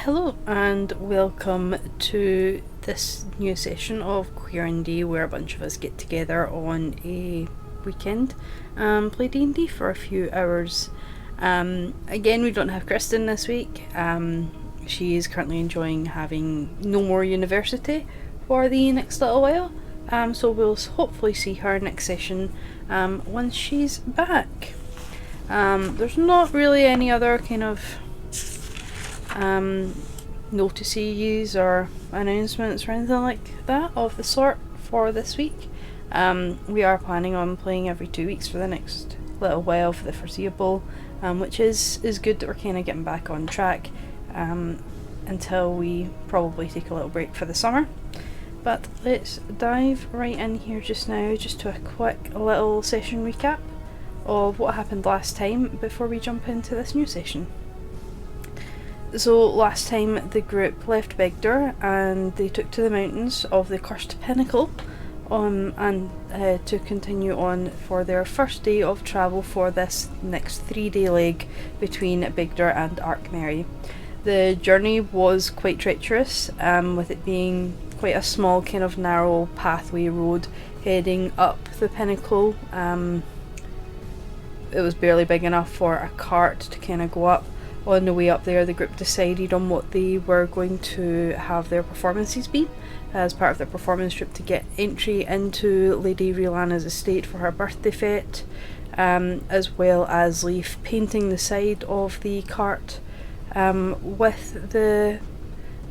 Hello and welcome to this new session of Queer and D, where a bunch of us get together on a weekend and play D&D for a few hours. Again, we don't have Kristen this week. She is currently enjoying having no more university for the next little while. So we'll hopefully see her next session once she's back. There's not really any other kind of notices or announcements or anything like that of the sort for this week. We are planning on playing every 2 weeks for the next little while for the foreseeable, which is good that we're kind of getting back on track until we probably take a little break for the summer. But let's dive right in here just now, just to a quick little session recap of what happened last time before we jump into this new session. So last time the group left Bigdor and they took to the mountains of the Cursed Pinnacle and to continue on for their first day of travel for this next 3-day leg between Bigdor and Arkmerry. The journey was quite treacherous, with it being quite a small kind of narrow pathway road heading up the pinnacle. It was barely big enough for a cart to kind of go up. On the way up there, the group decided on what they were going to have their performances be as part of their performance trip to get entry into Lady Riolana's estate for her birthday fete, as well as leave painting the side of the cart with their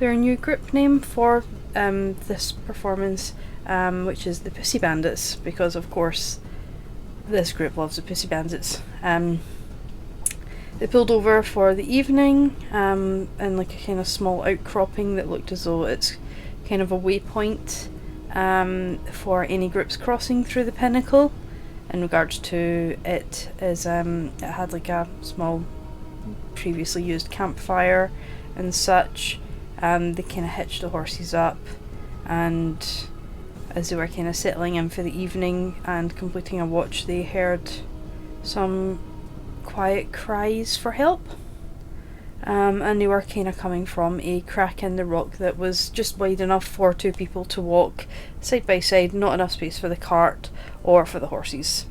new group name for this performance, which is the Pussy Bandits, because of course this group loves the Pussy Bandits. They pulled over for the evening in like a kind of small outcropping that looked as though it's kind of a waypoint for any groups crossing through the pinnacle. In regards to it, is it had like a small previously used campfire and such. They kind of hitched the horses up, and as they were kind of settling in for the evening and completing a watch, they heard some quiet cries for help, and they were kind of coming from a crack in the rock that was just wide enough for 2 people to walk side by side, not enough space for the cart or for the horses.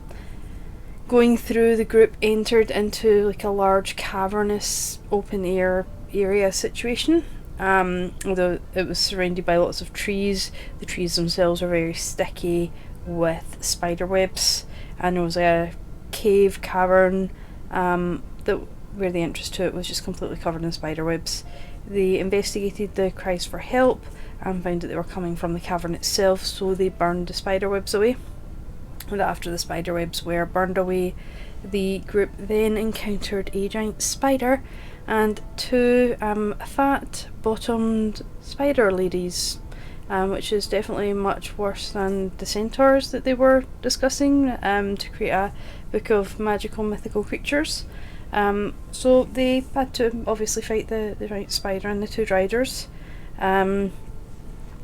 Going through, the group entered into like a large cavernous open air area situation. Although it was surrounded by lots of trees, the trees themselves were very sticky with spider webs, and there was a cave cavern where the entrance to it was just completely covered in spider webs. They investigated the cries for help and found that they were coming from the cavern itself, so they burned the spider webs away. And after the spider webs were burned away, the group then encountered a giant spider and 2 fat bottomed spider ladies, which is definitely much worse than the centaurs that they were discussing to create a book of magical mythical creatures. So they had to obviously fight the giant spider and the 2 riders.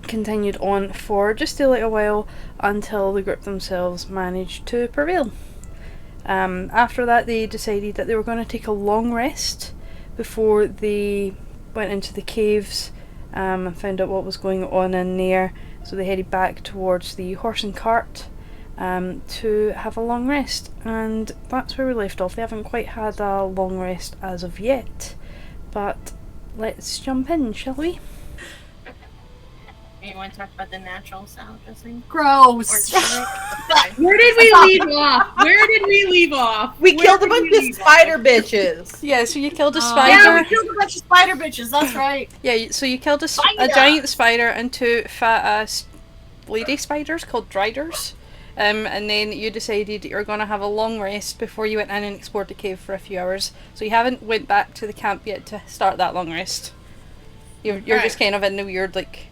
Continued on for just a little while until the group themselves managed to prevail. After that, they decided that they were going to take a long rest before they went into the caves and found out what was going on in there. So they headed back towards the horse and cart to have a long rest, and that's where we left off. They haven't quite had a long rest as of yet, but let's jump in, shall we? You want to talk about the natural sound dressing? Gross. Where did we leave off? Where did we leave off? We killed a bunch of spider bitches. Yeah, so you killed a spider. Yeah, we killed a bunch of spider bitches, that's right. Yeah, so you killed a giant spider and 2 fat lady spiders called riders. And then you decided you were going to have a long rest before you went in and explored the cave for a few hours. So you haven't went back to the camp yet to start that long rest. You're just kind of in the weird, like...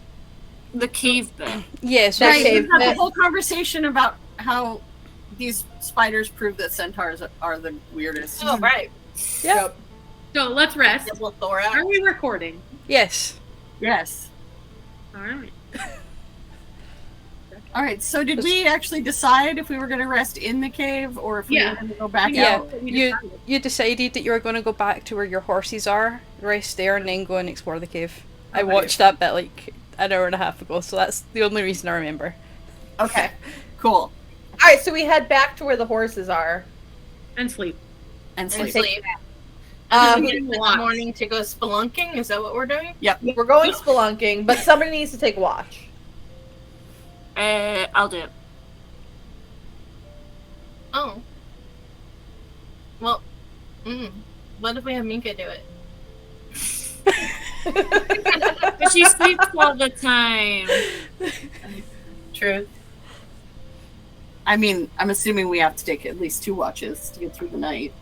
The cave bit. Yeah, so Right, cave we had bit. a whole conversation about how these spiders prove that centaurs are the weirdest. Oh, right. Yeah. So let's rest. We'll Thor out. Are we recording? Yes. Yes. Alright. All right. So did we actually decide if we were going to rest in the cave or if we Yeah. were going to go back Yeah, out? you decided that you were going to go back to where your horses are, rest there, and then go and explore the cave. I Okay. watched that bit like an hour and a half ago, so that's the only reason I remember. Okay. Cool. All right, so we head back to where the horses are. And sleep. And And sleep. take- Um, Um, Getting In the lost. morning to go spelunking? Is that what we're doing? we're going spelunking, but somebody needs to take watch. I'll do it. Oh. Well, what if we have Minka do it? But she sleeps all the time. True. I mean, I'm assuming we have to take at least 2 watches to get through the night.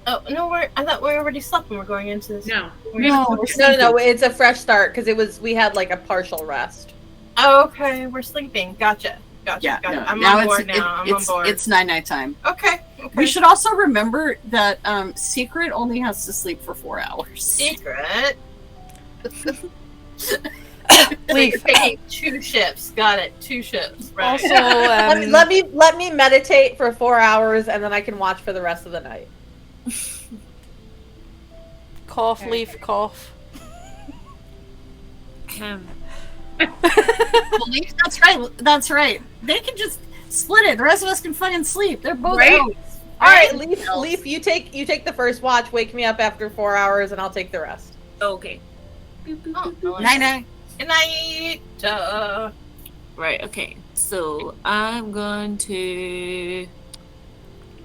Oh no, I thought we already slept when we're going into this. No. No, No, it's a fresh start because we had like a partial rest. Oh, okay, we're sleeping. Gotcha. Yeah, Gotcha. no, I'm now on board it's, now. I'm it's, on board. It's night time. Okay. We should also remember that Secret only has to sleep for 4 hours. secret. Leaf. You're taking 2 ships. Got it. 2 ships. Right. Also, Let me meditate for 4 hours, and then I can watch for the rest of the night. cough, leaf, cough. Leaf, that's right. That's right. They can just split it. The rest of us can fucking sleep. They're both Right? out. All right, Leaf, you take the first watch. Wake me up after 4 hours, and I'll take the rest. Okay. Oh, Night night. Good night. Right, okay. So I'm going to.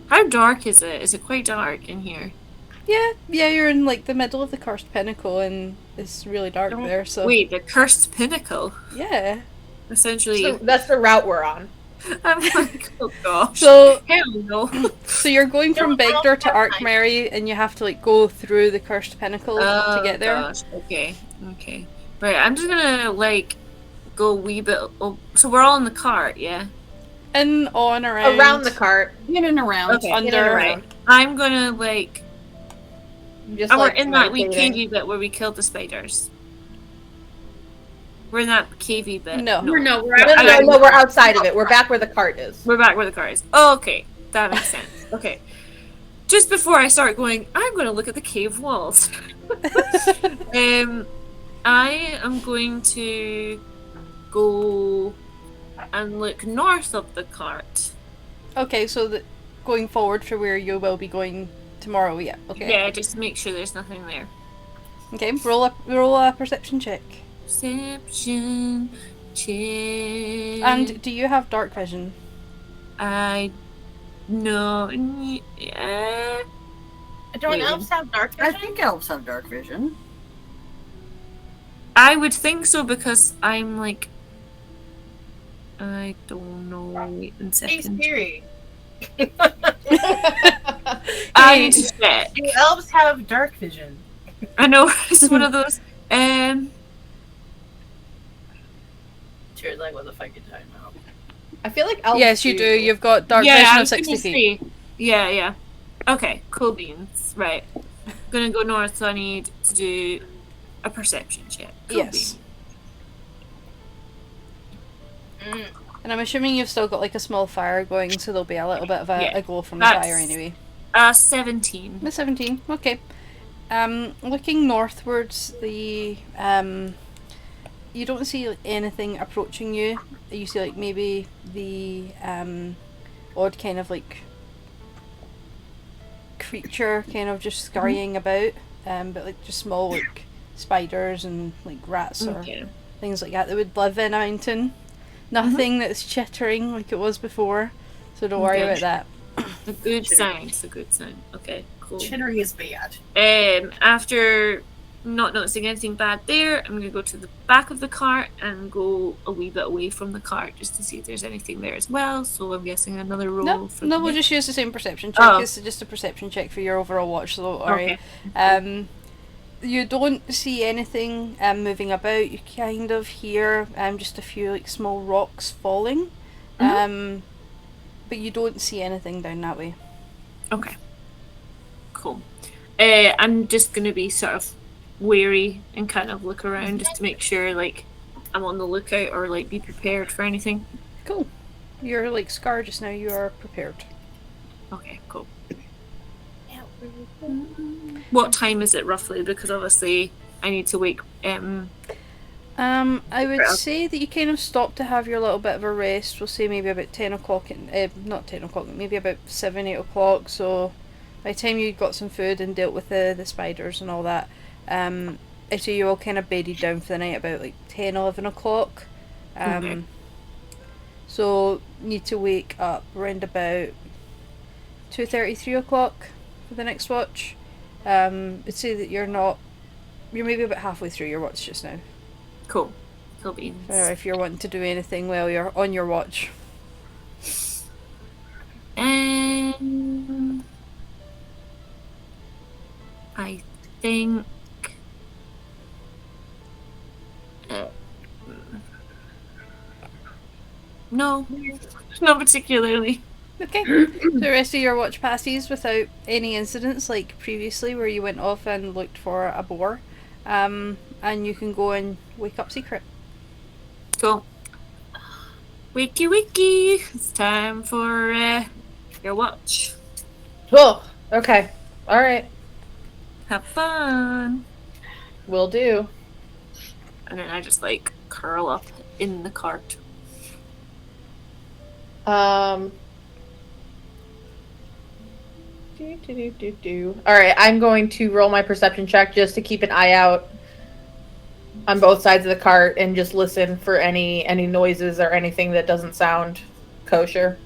How dark is it? Is it quite dark in here? Yeah, you're in like the middle of the cursed pinnacle, and it's really dark there. So Wait, the cursed pinnacle. yeah. Essentially, So that's the route we're on. I'm like, oh gosh. So Hell no. so you're going from Don't roll Begdor to that Arkmerry, and you have to like go through the cursed pinnacle to get there. Gosh. Okay. Right, I'm just gonna like go a wee bit. Oh, so we're all in the cart, yeah. In, on, around. Around the cart. In and around. Okay. In and Under. around. I'm gonna like. Just Oh, like we're in that wee meditating. cavey bit where we killed the spiders. We're in that cavey bit. No. We're No, out. we're outside of it. We're back where the cart is. We're back where the car is. Oh, okay. That makes sense. Okay. Just before I start going, I'm going to look at the cave walls. I am going to go and look north of the cart. Okay, so going forward for where you will be going tomorrow. Yeah. Okay. Yeah, just to make sure there's nothing there. Okay. Roll a perception check. Perception check. And do you have dark vision? No. Yeah. Don't Wait. elves have dark I vision? think elves have dark vision. I would think so because I'm like. I don't know. Wait one Hey, second. Siri. I need to check. Do elves have dark vision? I know it's one of those. Siri's like, what the fuck you talking about? I feel like elves Yes, you do. You've got dark yeah, vision I of was 60 gonna feet. say. Yeah. Okay, cool beans. Right. Gonna go north, so I need to do a perception check. Cool Yes. Mm. And I'm assuming you've still got like a small fire going, so there'll be a little bit of Yeah, a glow from the that's- fire anyway. 17. The 17. Okay. Looking northwards, you don't see like, anything approaching you. You see like maybe the odd kind of like creature kind of just scurrying about, but like just small like spiders and like rats or Okay. things like that that would live in a mountain. Nothing that's chittering like it was before, so don't worry Okay. about that. A good sign. It's a good sign. Okay, cool. Chittering is bad. After not noticing anything bad there, I'm gonna go to the back of the cart and go a wee bit away from the cart just to see if there's anything there as well. So I'm guessing another roll. No, for no, the we'll next- just use the same perception check. Oh. It's just a perception check for your overall watch, so don't worry. Okay. You don't see anything moving about. You kind of hear just a few like small rocks falling, but you don't see anything down that way. Okay. Cool. I'm just gonna be sort of wary and kind of look around just to make sure, like, I'm on the lookout or like be prepared for anything. Cool. You're like Scar just now. You are prepared. Okay, cool. What time is it roughly? Because obviously I need to wake. I would Yeah. say that you kind of stop to have your little bit of a rest. We'll say maybe about 10 o'clock, not 10 o'clock, maybe about 7, 8 o'clock. So by the time you got some food and dealt with the spiders and all that, so you all kind of bedded down for the night about like 10, 11 o'clock. Okay. So need to wake up around about 2:30, 3 o'clock for the next watch. I'd say that you're maybe about halfway through your watch just now. Cool. Cool beans. Or if you're wanting to do anything while you're on your watch. I think. No, not particularly. Okay. So the rest of your watch passes without any incidents like previously where you went off and looked for a boar. And you can go and wake up Secret. Cool. Wakey wakey! It's time for your watch. Oh, okay. All right. Have fun. Will do. And then I just like curl up in the cart. All right, I'm going to roll my perception check just to keep an eye out on both sides of the cart and just listen for any noises or anything that doesn't sound kosher.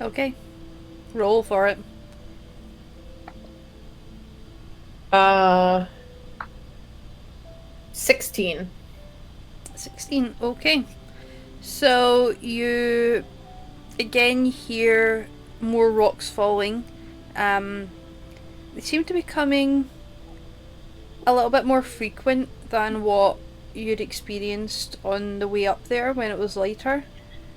Okay. Roll for it. 16. 16. Okay. So you again hear more rocks falling. They seem to be coming a little bit more frequent than what you'd experienced on the way up there when it was lighter.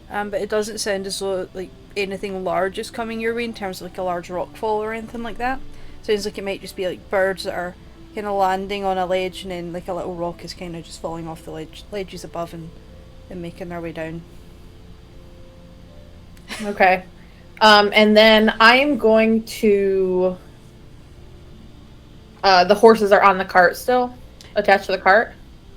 But it doesn't sound as though like anything large is coming your way in terms of like a large rock fall or anything like that. Sounds like it might just be like birds that are kind of landing on a ledge and then like a little rock is kind of just falling off the ledges above and making their way down. Okay. And then I'm going to... the horses are on the cart still? Attached to the cart?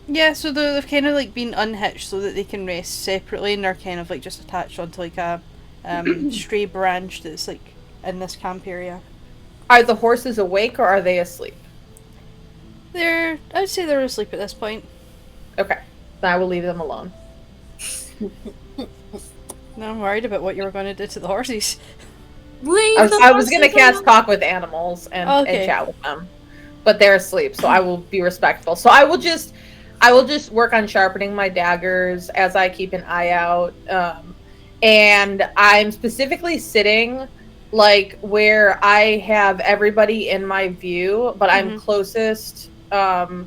Yeah, so they've kind of like been unhitched so that they can rest separately and they're kind of like just attached onto like a stray branch that's like in this camp area. Are the horses awake or are they asleep? I would say they're asleep at this point. Okay. Then I will leave them alone. No, I'm worried about what you were going to do to the horses. I was going to cast talk with animals and chat with them. But they're asleep, so I will be respectful. So I will just work on sharpening my daggers as I keep an eye out. And I'm specifically sitting like where I have everybody in my view, but I'm closest to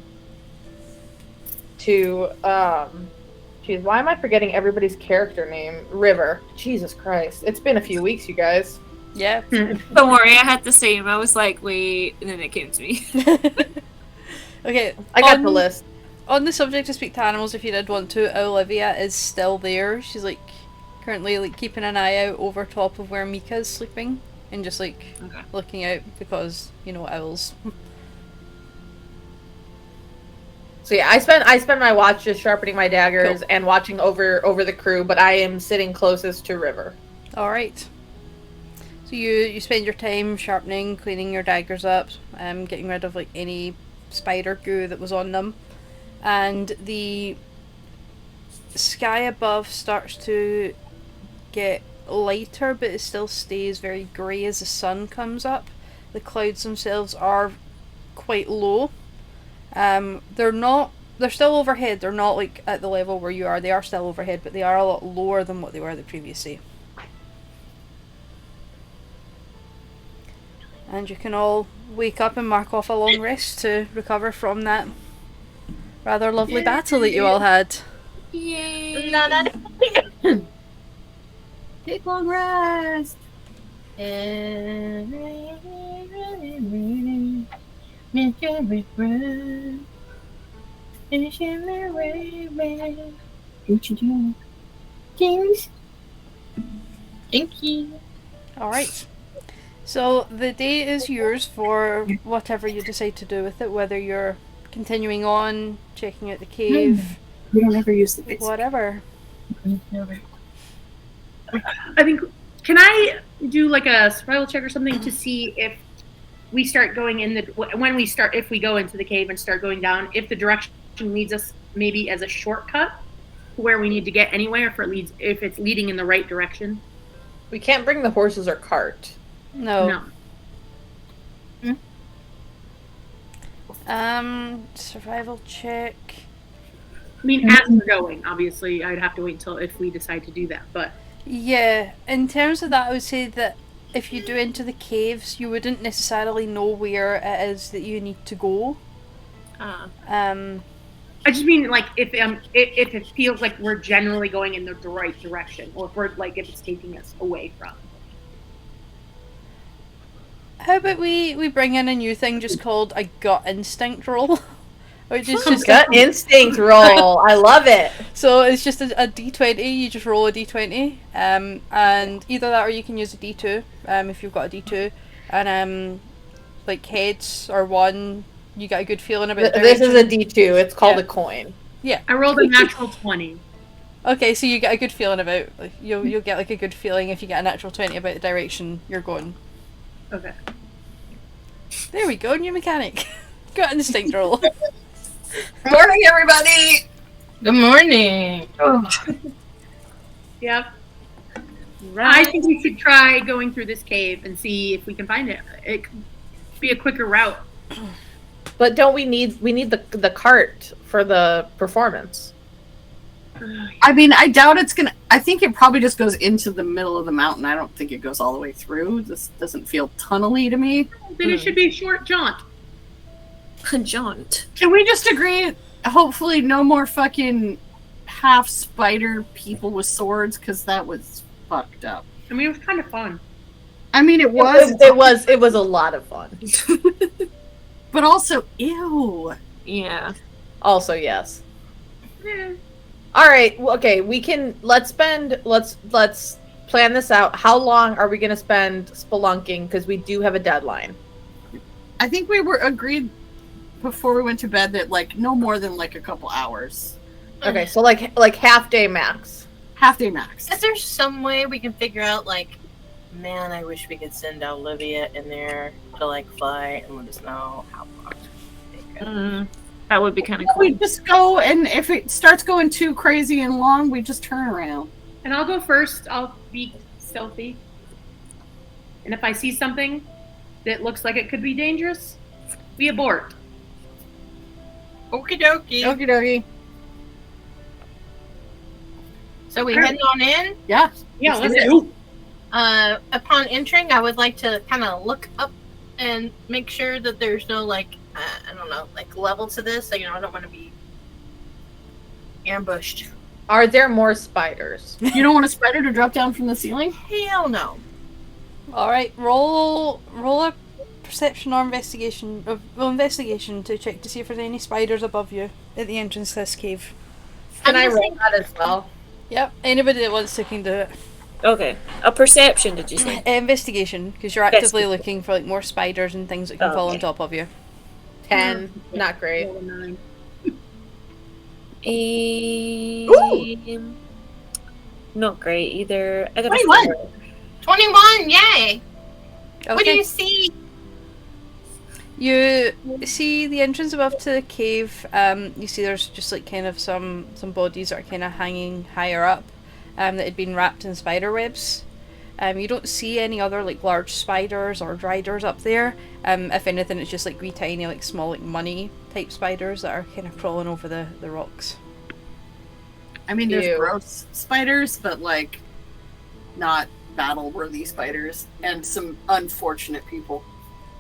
geez, why am I forgetting everybody's character name? River. Jesus Christ. It's been a few weeks, you guys. Yeah. Don't worry, I had the same. I was like, wait, and then it came to me. Okay. I got the list. On the subject of speak to animals, if you did want to, Olivia is still there. She's like currently like keeping an eye out over top of where Mika is sleeping and just like looking out because, you know, owls. So yeah, I spend my watch just sharpening my daggers and watching over the crew, but I am sitting closest to River. Alright. So you spend your time sharpening, cleaning your daggers up, getting rid of like any spider goo that was on them. And the sky above starts to get lighter, but it still stays very grey as the sun comes up. The clouds themselves are quite low. They're still overhead. They're not like at the level where you are. They are still overhead, but they are a lot lower than what they were the previous day. And you can all wake up and mark off a long rest to recover from that rather lovely battle that you all had. Yay! Take long rest. What you doing? James? Thank you. Alright. So the day is yours for whatever you decide to do with it, whether you're continuing on, checking out the cave, We don't ever use the basic. whatever. I think. Can I do like a survival check or something to see if we start going in the if we go into the cave and start going down, if the direction leads us maybe as a shortcut to where we need to get anyway, or if it's leading in the right direction. We can't bring the horses or cart. No. No. Survival check. I mean, as we're going, obviously, I'd have to wait until if we decide to do that. But Yeah, in terms of that, I would say that if you do enter the caves, you wouldn't necessarily know where it is that you need to go. I just mean like if it feels like we're generally going in the right direction, or if it's taking us away from. How about we bring in a new thing just called a gut instinct roll? Which is just Gut instinct roll. I love it. So it's just a d20. You just roll a d20, and either that or you can use a d2 if you've got a d2, and like heads or 1, you get a good feeling about. This is a d2. It's called a coin. Yeah. I rolled a natural 20. Okay, so you get a good feeling about. You'll get like a good feeling if you get a natural 20 about the direction you're going. Okay. There we go, new mechanic. Gut instinct roll. Morning, everybody! Good morning. Yep. Right. I think we should try going through this cave and see if we can find it. It could be a quicker route. But don't we need the cart for the performance? I mean, I doubt it's gonna. I think it probably just goes into the middle of the mountain. I don't think it goes all the way through. This doesn't feel tunnely to me. Then it should be a short jaunt. A jaunt. Can we just agree? Hopefully, no more fucking half spider people with swords, because that was fucked up. I mean, it was kind of fun. I mean, It was a lot of fun. But also, ew. Yeah. Also, yes. Yeah. All right. Well, okay. Let's plan this out. How long are we going to spend spelunking? Because we do have a deadline. I think we were agreed before we went to bed that like no more than like a couple hours. Okay, so like half day max. Half day max. Is there some way we can figure out, like, man, I wish we could send Olivia in there to, like, fly and let us know how long it take. That would be kind of cool. We just go, and if it starts going too crazy and long, we just turn around. And I'll go first. I'll be stealthy. And if I see something that looks like it could be dangerous, we abort. Okie dokie. Okie dokie. So we head on in? Yeah. Yeah, let's do go. Upon entering, I would like to kind of look up and make sure that there's no, like, I don't know, like, level to this. So, I don't want to be ambushed. Are there more spiders? You don't want a spider to drop down from the ceiling? Hell no. All right, roll a perception or investigation to check to see if there's any spiders above you at the entrance to this cave. Can I roll that as well? Yep, anybody that wants to can do it. Okay. A perception, did you say? Investigation, because you're actively looking for like more spiders and things that can fall on top of you. 10. Not great. 9. Not great either. I got 21. 21, yay! Okay. What do you see? You see the entrance above to the cave. You see there's just like kind of some bodies that are kind of hanging higher up, that had been wrapped in spider webs. You don't see any other like large spiders or driders up there. If anything, it's just like wee tiny like small like money type spiders that are kind of crawling over the rocks. I mean, there's Ew. gross spiders, but like not battle-worthy spiders, and some unfortunate people.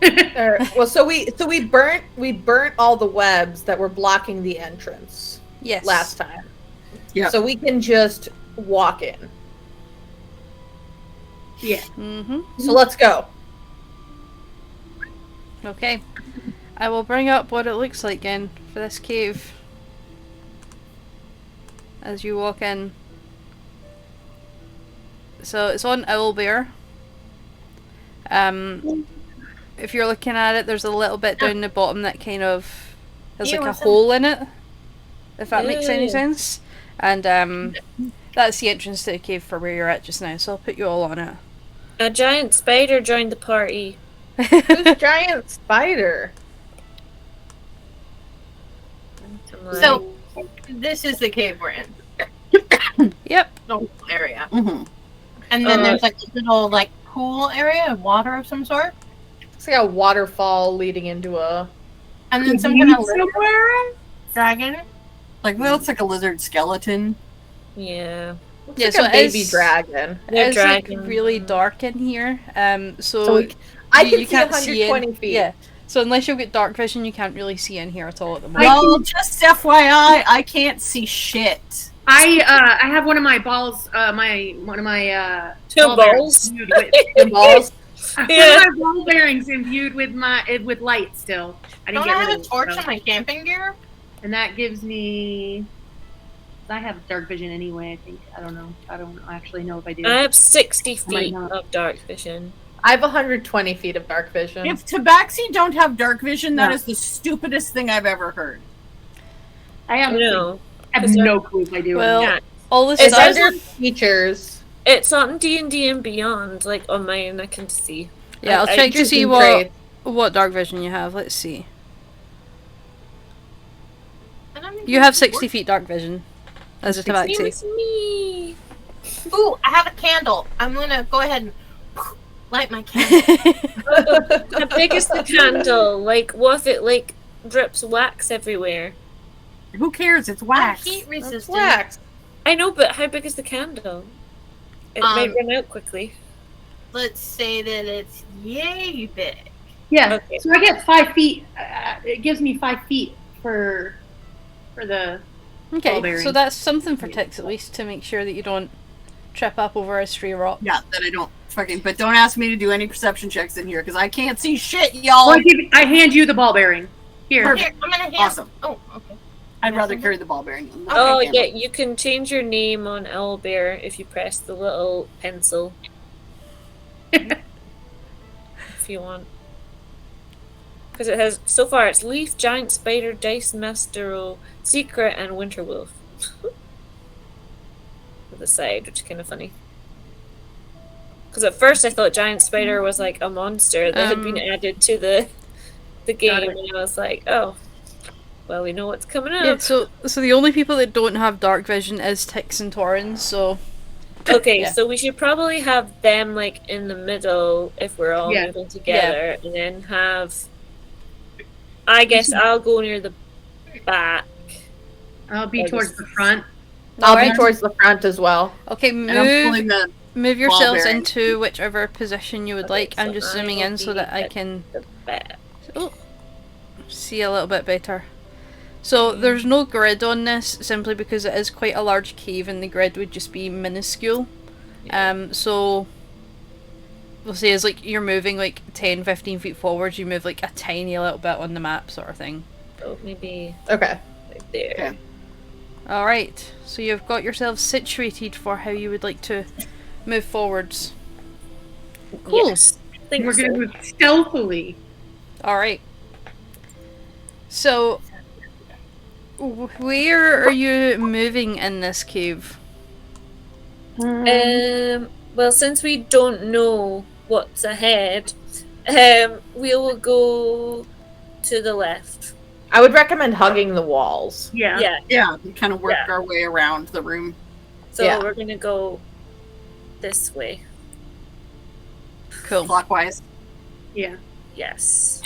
Well, so we burnt all the webs that were blocking the entrance Yes. last time. Yeah. So we can just walk in. Yeah. Mm-hmm. So let's go. Okay. I will bring up what it looks like again for this cave. as you walk in. So it's on Owlbear. If you're looking at it, there's a little bit down the bottom that kind of has like a hole in it. If that makes any sense. And that's the entrance to the cave for where you're at just now, so I'll put you all on it. A giant spider joined the party. Who's giant spider? So, this is the cave we're in. Yep. The whole area. Mm-hmm. And then there's like a little like pool area of water of some sort. It's like a waterfall leading into a... And then some kind of dragon. Like, that looks like a lizard skeleton. Yeah. Looks like a baby dragon. It's like really dark in here. So I can you see can't 120 see feet. Yeah. So unless you've got dark vision, you can't really see in here at all at the moment. Well, just FYI, I can't see shit. I have one of my balls. One of my two balls. Balls. Yeah. My ball bearings imbued with light still. Don't I have a torch on my camping gear? And that gives me. I have dark vision anyway. I think I don't know. I don't actually know if I do. I have 60 feet of dark vision. I have 120 feet of dark vision. If Tabaxi don't have dark vision, that is the stupidest thing I've ever heard. I have no clue if I do. Well, all this it's under features. It's on D&D and Beyond, like on mine. I can see. Yeah, I'll check to see what dark vision you have. Let's see. You have 60 feet dark vision as a Tabaxi. Me. Ooh, I have a candle. I'm gonna go ahead and light my candle. How big is the candle? Like, what if it like drips wax everywhere? Who cares? It's wax. Heat resistant. Wax. I know, but how big is the candle? It might run out quickly. Let's say that it's yay big. Yeah. Okay. So I get 5 feet. It gives me 5 feet for the. Okay, so that's something for Tix at least to make sure that you don't trip up over a stray rock. Yeah, that I don't fucking. But don't ask me to do any perception checks in here because I can't see shit, y'all. Well, I hand you the ball bearing. Here. Here, I'm gonna hand. Awesome. Oh, okay. I'd rather carry the ball bearing. Oh, yeah, you can change your name on Owlbear if you press the little pencil. If you want. Because it has, so far, it's Leaf, Giant Spider, Dice Master, Secret, and Winter Wolf. To the side, which is kind of funny. Because at first I thought Giant Spider was like a monster that had been added to the game, and I was like, oh. Well, we know what's coming up. Yeah, so the only people that don't have dark vision is Tix and Torrens, so... Okay, so we should probably have them, like, in the middle if we're all moving together, and then have... I guess I'll go near the back. I'll be towards the front. I'll be towards the front as well. Okay, move yourselves into whichever position you would like. I'm just zooming in so that I can see a little bit better. So there's no grid on this simply because it is quite a large cave and the grid would just be minuscule. So we'll say as like you're moving like 10-15 feet forwards, you move like a tiny little bit on the map sort of thing. Oh, maybe okay, right there. Okay. Alright, so you've got yourselves situated for how you would like to move forwards. Cool. Yes. I think we're going to move stealthily. Alright. So, where are you moving in this cave? Well, since we don't know what's ahead, we will go to the left. I would recommend hugging the walls. Yeah. We kind of work our way around the room. So we're gonna go this way. Cool. Clockwise. Yeah. Yes.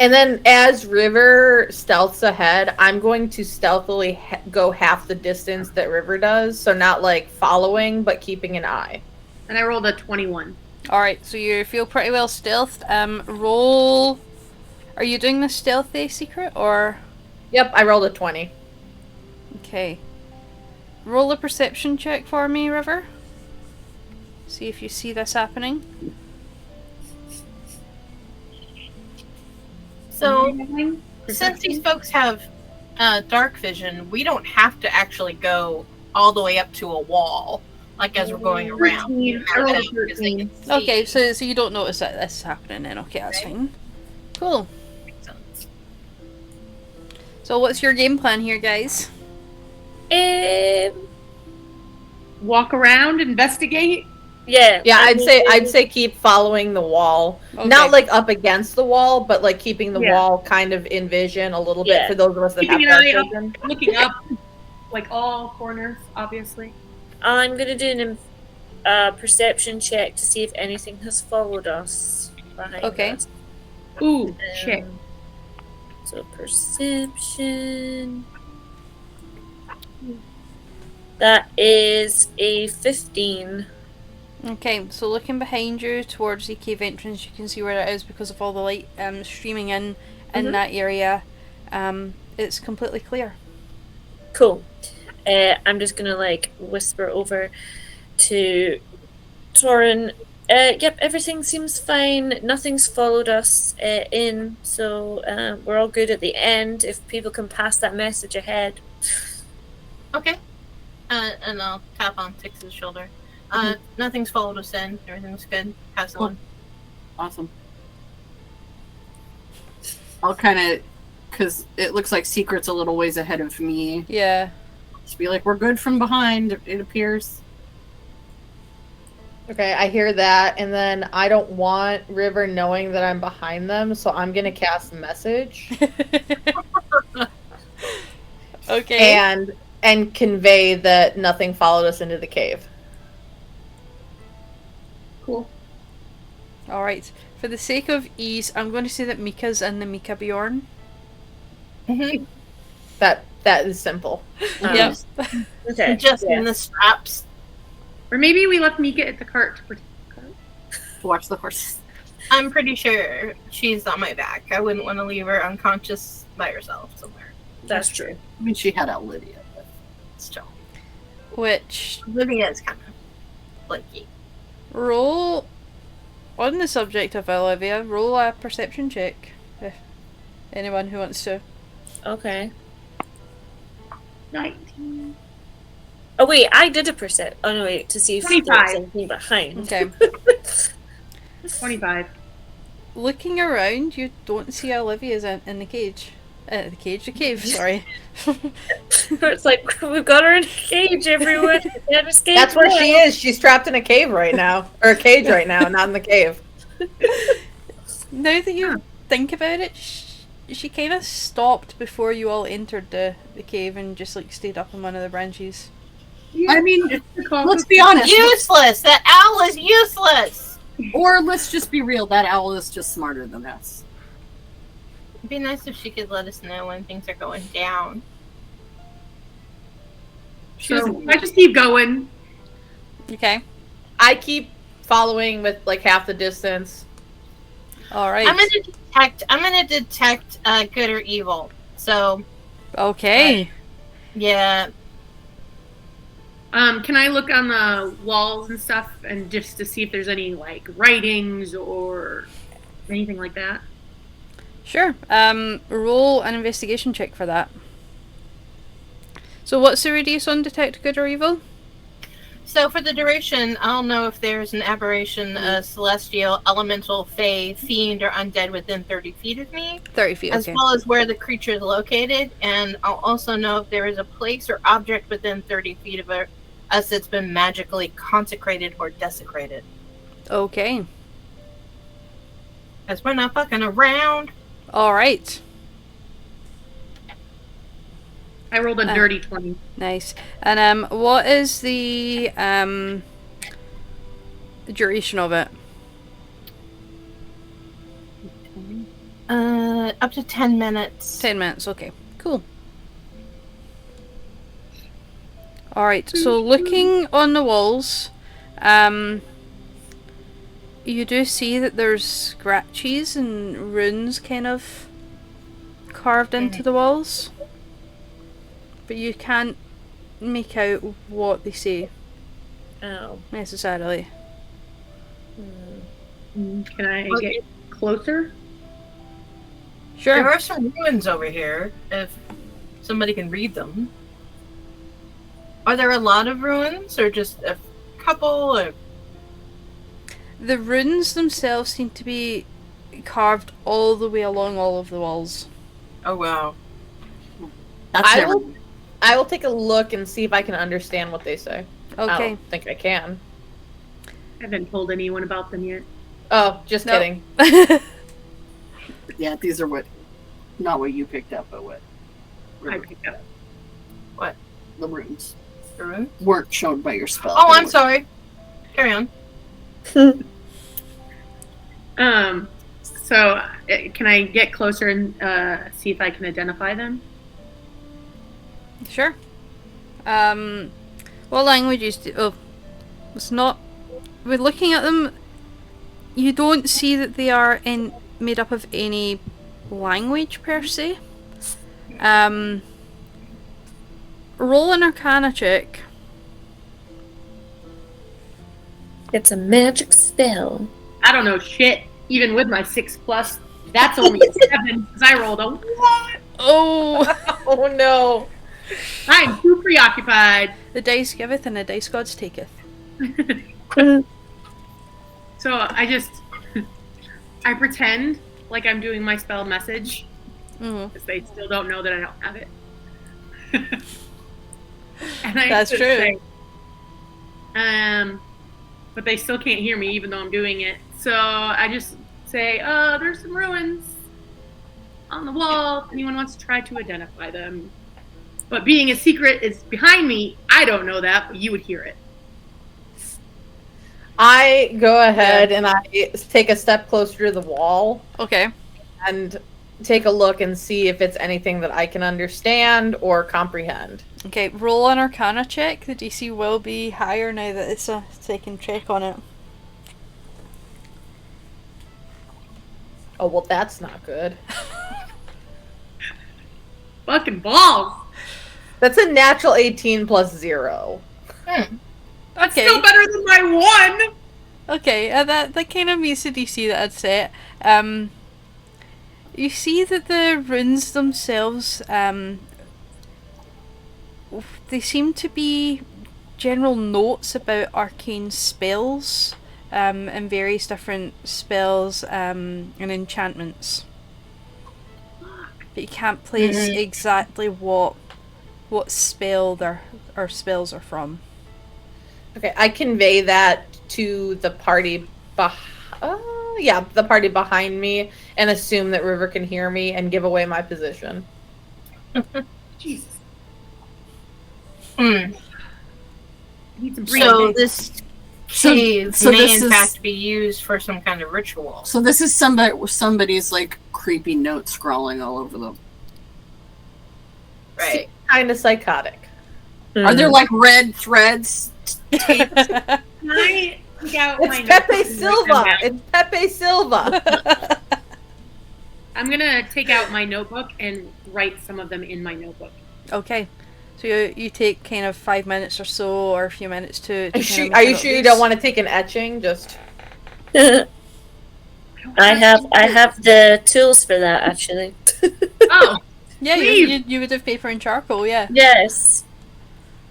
And then as River stealths ahead, I'm going to stealthily go half the distance that River does. So not like following, but keeping an eye. And I rolled a 21. Alright, so you feel pretty well stealthed. Roll... Are you doing the stealthy secret, or...? Yep, I rolled a 20. Okay. Roll a perception check for me, River. See if you see this happening. So, since these folks have dark vision, we don't have to actually go all the way up to a wall, like as we're going around. 13. Okay, so you don't notice that this is happening then. Okay, that's fine. Cool. Makes sense. So what's your game plan here, guys? Walk around, investigate. Yeah, I'd say keep following the wall. Okay. Not like up against the wall, but like keeping the wall kind of in vision a little bit for those of us that Keeping have an eye dark up, vision. looking up, like all corners, obviously. I'm gonna do a perception check to see if anything has followed us behind us. Ooh, check. So perception. That is a 15. Okay, so looking behind you towards the cave entrance, you can see where it is because of all the light streaming in that area. It's completely clear. Cool. I'm just gonna like whisper over to Torin. Yep, everything seems fine. Nothing's followed us in, so we're all good at the end. If people can pass that message ahead. Okay. And I'll tap on Tix's shoulder. Nothing's followed us in. Everything's good. Pass on. Awesome. I'll kind of, because it looks like Secret's a little ways ahead of me. Yeah. Just be like, we're good from behind, it appears. Okay, I hear that, and then I don't want River knowing that I'm behind them, so I'm gonna cast a message. Okay. And convey that nothing followed us into the cave. Cool. Alright. For the sake of ease, I'm going to say that Mika's in the Mika Bjorn. That is simple. Yep. Okay. Just in the straps. Or maybe we left Mika at the cart to protect the cart. Watch the horses. I'm pretty sure she's on my back. I wouldn't want to leave her unconscious by herself somewhere. That's true. I mean, she had Olivia, but still. Which, Olivia is kind of flaky. roll, on the subject of Olivia, roll a perception check. If anyone who wants to. Okay. 19. Oh wait, I did a percent. Oh no, wait, to see if there was 25. anything behind. Okay. 25. Looking around, you don't see Olivia's in the cage. The cave, sorry. It's like, we've got her in a cage, everyone. Can't escape That's where now. she is. She's trapped in a cave right now. Or a cage right now, not in the cave. Now that you think about it, she kind of stopped before you all entered the cave and just like stayed up on one of the branches. I mean, let's be honest. Useless! That owl is useless! Or let's just be real, that owl is just smarter than us. It'd be nice if she could let us know when things are going down. So I just keep going. Okay. I keep following with like half the distance. Alright. I'm gonna detect good or evil. So Okay. yeah. Can I look on the walls and stuff and just to see if there's any like writings or anything like that? Sure. Roll an investigation check for that. So what's the radius on detect good or evil? So for the duration, I'll know if there's an aberration, a celestial, elemental, fae, fiend, or undead within 30 feet of me. 30 feet, As okay. well as where the creature is located, and I'll also know if there is a place or object within 30 feet of us that's been magically consecrated or desecrated. Okay. Because we're not fucking around. Alright. I rolled a dirty 20. Nice. And what is the duration of it? Up to 10 minutes. 10 minutes, okay. Cool. Alright, so looking on the walls, you do see that there's scratches and runes kind of carved into the walls. But you can't make out what they say, Oh. necessarily. Can I get closer? Sure. There are some ruins over here. If somebody can read them. Are there a lot of ruins, or just a couple? Or... The runes themselves seem to be carved all the way along all of the walls. Oh wow! I will take a look and see if I can understand what they say. Okay. I don't think I can. I haven't told anyone about them yet. Oh, just kidding. Yeah, these are not what you picked up, but what I picked up. What? The runes. The runes? Weren't shown by your spell. Oh, I'm sorry. Carry on. So, can I get closer and see if I can identify them? Sure. What languages do... Oh, it's not... We're looking at them, you don't see that they are made up of any language, per se. Roll an Arcana check. It's a magic spell. I don't know shit, even with my 6+. That's only a 7, because I rolled a 1! Oh! Oh no! I'm too preoccupied. The dice giveth and the dice gods taketh. So I pretend like I'm doing my spell message, because they still don't know that I don't have it. And That's true. Say, but they still can't hear me even though I'm doing it. So I just say, there's some ruins on the wall. If anyone wants to try to identify them. But being a secret is behind me, I don't know that, but you would hear it. I go ahead and I take a step closer to the wall. Okay. And take a look and see if it's anything that I can understand or comprehend. Okay, roll an Arcana check. The DC will be higher now that it's a second check on it. Oh, well, that's not good. Fucking balls! That's a natural 18 plus 0. That's still better than my 1! Okay, that kind of meets the DC that I'd set. You see that the runes themselves, they seem to be general notes about arcane spells, and various different spells, and enchantments. But you can't place exactly what spell or spells are from. Okay, I convey that to the party the party behind me and assume that River can hear me and give away my position. Jesus. So this cave may in fact be used for some kind of ritual. So this is somebody's like creepy note scrawling all over them. Right. Kind of psychotic. Are there like red threads? Can I take out my It's Pepe notebook and Silva! write them down? It's Pepe Silva! I'm gonna take out my notebook and write some of them in my notebook. Okay. So you take kind of 5 minutes or so, or a few minutes to Are you sure you don't want to take an etching? Just... I have the tools for that, actually. Oh! Yeah, Leaf. you would have paper and charcoal, yeah. Yes.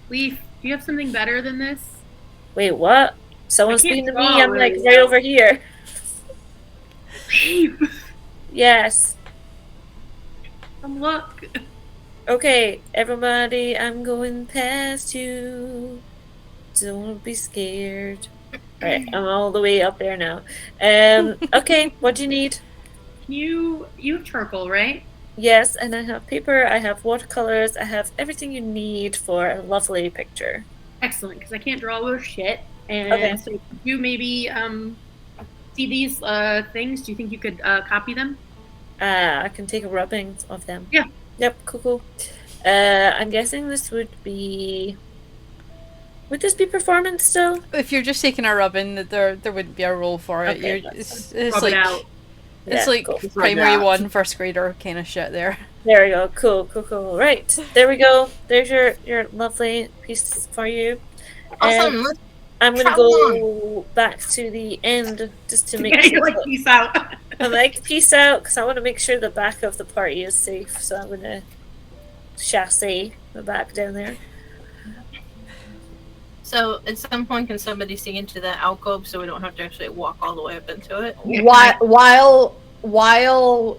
Leaf, do you have something better than this? Wait, what? Someone's I can't speaking to me? draw I'm like really right well. over here. Leaf! Yes. Look. Okay, everybody, I'm going past you. Don't be scared. Alright, I'm all the way up there now. Okay, what do you need? You have charcoal, right? Yes, and I have paper, I have watercolors, I have everything you need for a lovely picture. Excellent, because I can't draw worth shit. And Okay. so you maybe see these things. Do you think you could copy them? I can take a rubbing of them. Yeah. Yep, cool. I'm guessing this would be... Would this be performance still? If you're just taking a rubbing, there wouldn't be a roll for it. Okay, It's Rub like it out. it's Yeah, like cool. primary Right. 1, first grader kind of shit there. There we go. Cool. Right. There we go. There's your lovely piece for you. Awesome. Let's I'm gonna travel go back to the end just to make Yeah, sure. you're like, peace out. I'm like, peace out, because I want to make sure the back of the party is safe. So I'm gonna chassis, the back down there. So at some point, can somebody see into that alcove so we don't have to actually walk all the way up into it? While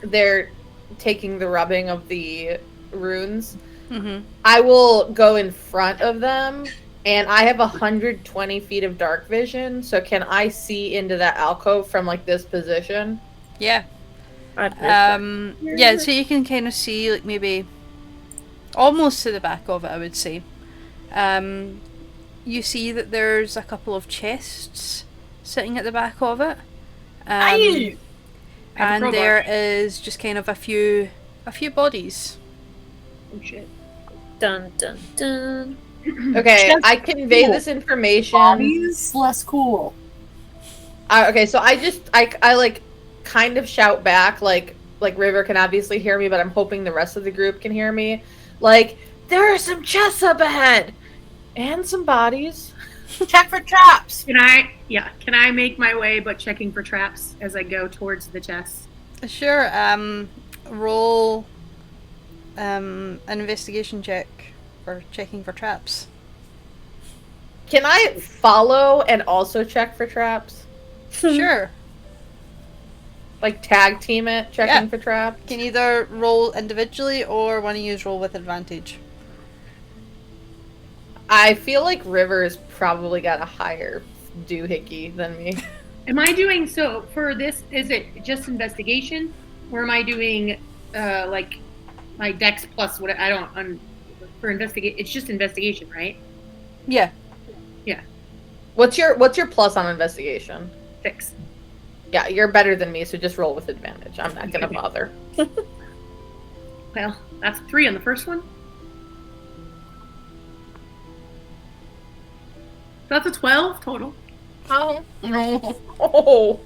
they're taking the rubbing of the runes, I will go in front of them, and I have 120 feet of dark vision. So can I see into that alcove from like this position? Yeah. Yeah. So you can kind of see like maybe almost to the back of it, I would say. You see that there's a couple of chests sitting at the back of it. And there is just kind of a few bodies. Oh shit. Dun dun dun. Okay, I convey this information. Bodies less cool. Okay, so I like kind of shout back, like River can obviously hear me, but I'm hoping the rest of the group can hear me. Like, there are some chests up ahead and some bodies. Check for traps. Can I make my way but checking for traps as I go towards the chest? Sure. Roll an investigation check for checking for traps. Can I follow and also check for traps? Sure. Like tag team it, checking for traps? You can either roll individually or one of you roll with advantage. I feel like River's probably got a higher doohickey than me. Am I doing so for this? Is it just investigation, or am I doing like my dex plus what I don't for investigate? It's just investigation, right? Yeah. Yeah. What's your plus on investigation? 6. Yeah, you're better than me, so just roll with advantage. I'm not gonna bother. Well, that's 3 on the first one. That's a 12 total. Oh. Oh.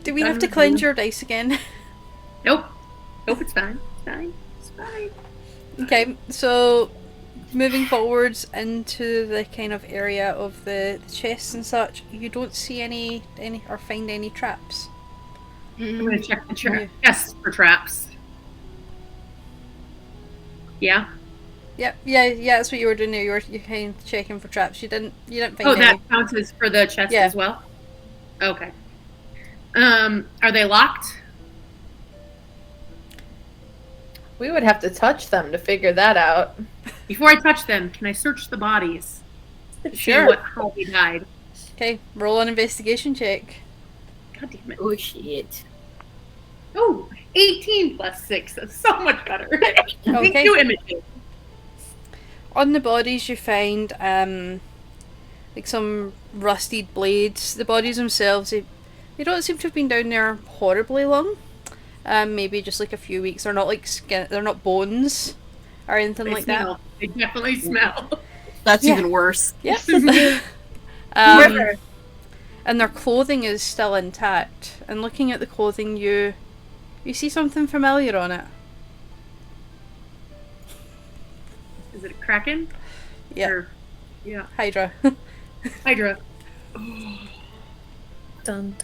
Do we have to cleanse your dice again? Nope. Nope, it's fine. It's fine. It's fine. Okay, so moving forwards into the kind of area of the chests and such, you don't see any or find any traps. I'm gonna check the trap. Yes, for traps. Yeah. Yeah, that's what you were doing there. You kind of checking for traps. You didn't find any. Oh, that counts as for the chest as well? Okay. Are they locked? We would have to touch them to figure that out. Before I touch them, can I search the bodies? Sure. How they died. Okay, roll an investigation check. God damn it. Oh shit. Oh, 18 plus 6. That's so much better. Thank Okay. you, Imogen. On the bodies you find like some rusted blades. The bodies themselves, they don't seem to have been down there horribly long. Maybe just like a few weeks. They're not like skin, they're not bones or anything like smell. that. They definitely smell. That's even worse. Yep. And their clothing is still intact. And looking at the clothing, you see something familiar on it. Is it a kraken? Yeah. Yeah. Hydra. Hydra. Dun, dun.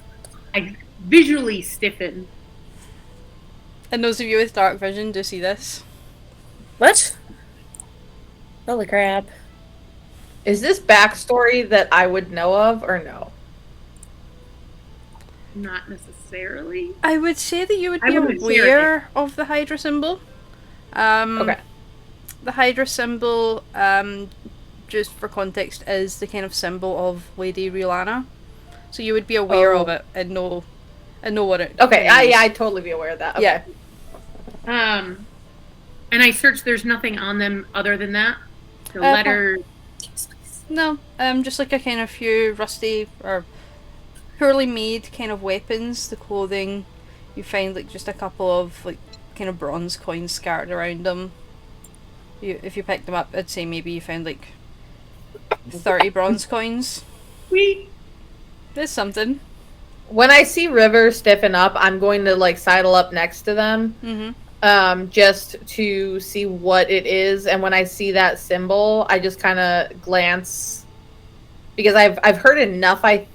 I visually stiffen. And those of you with dark vision do see this. What? Holy crap. Is this backstory that I would know of or no? Not necessarily. I would say that you would be wouldn't share aware of the Hydra symbol. Okay. The Hydra symbol, just for context, is the kind of symbol of Lady Riolana. So you would be aware of it and know what it Okay, means. I'd totally be aware of that. Okay. Yeah. And I searched, there's nothing on them other than that? The letter... No, just like a kind of few rusty or poorly made kind of weapons, the clothing. You find like just a couple of like kind of bronze coins scattered around them. If you picked them up, I'd say maybe you found like 30 bronze coins. Sweet. There's something. When I see River stiffen up, I'm going to like sidle up next to them. Mm-hmm. Just to see what it is, and when I see that symbol, I just kind of glance because I've heard enough, I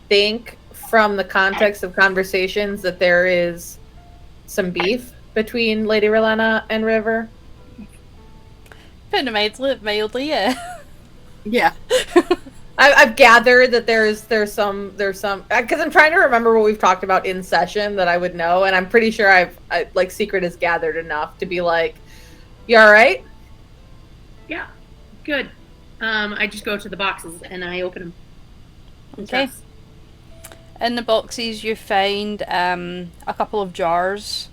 think, from the context of conversations that there is some beef between Lady Relena and River? Putting it mildly, yeah. Yeah. I've gathered that there's some because I'm trying to remember what we've talked about in session that I would know, and I'm pretty sure I like Secret has gathered enough to be like, you all right? Yeah, good. I just go to the boxes and I open them. Okay. In the boxes, you find a couple of jars.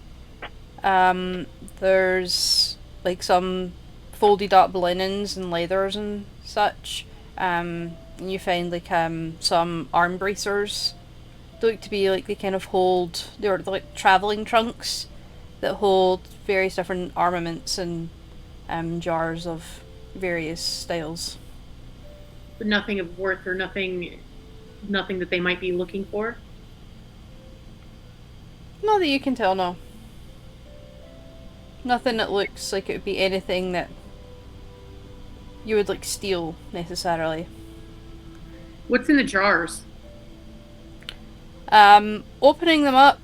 There's like some folded up linens and leathers and such. You find like some arm bracers. They look to be like they kind of hold. They're like traveling trunks that hold various different armaments and jars of various styles. But nothing of worth or nothing that they might be looking for. Not that you can tell, no. Nothing that looks like it would be anything that you would like steal necessarily. What's in the jars? Opening them up,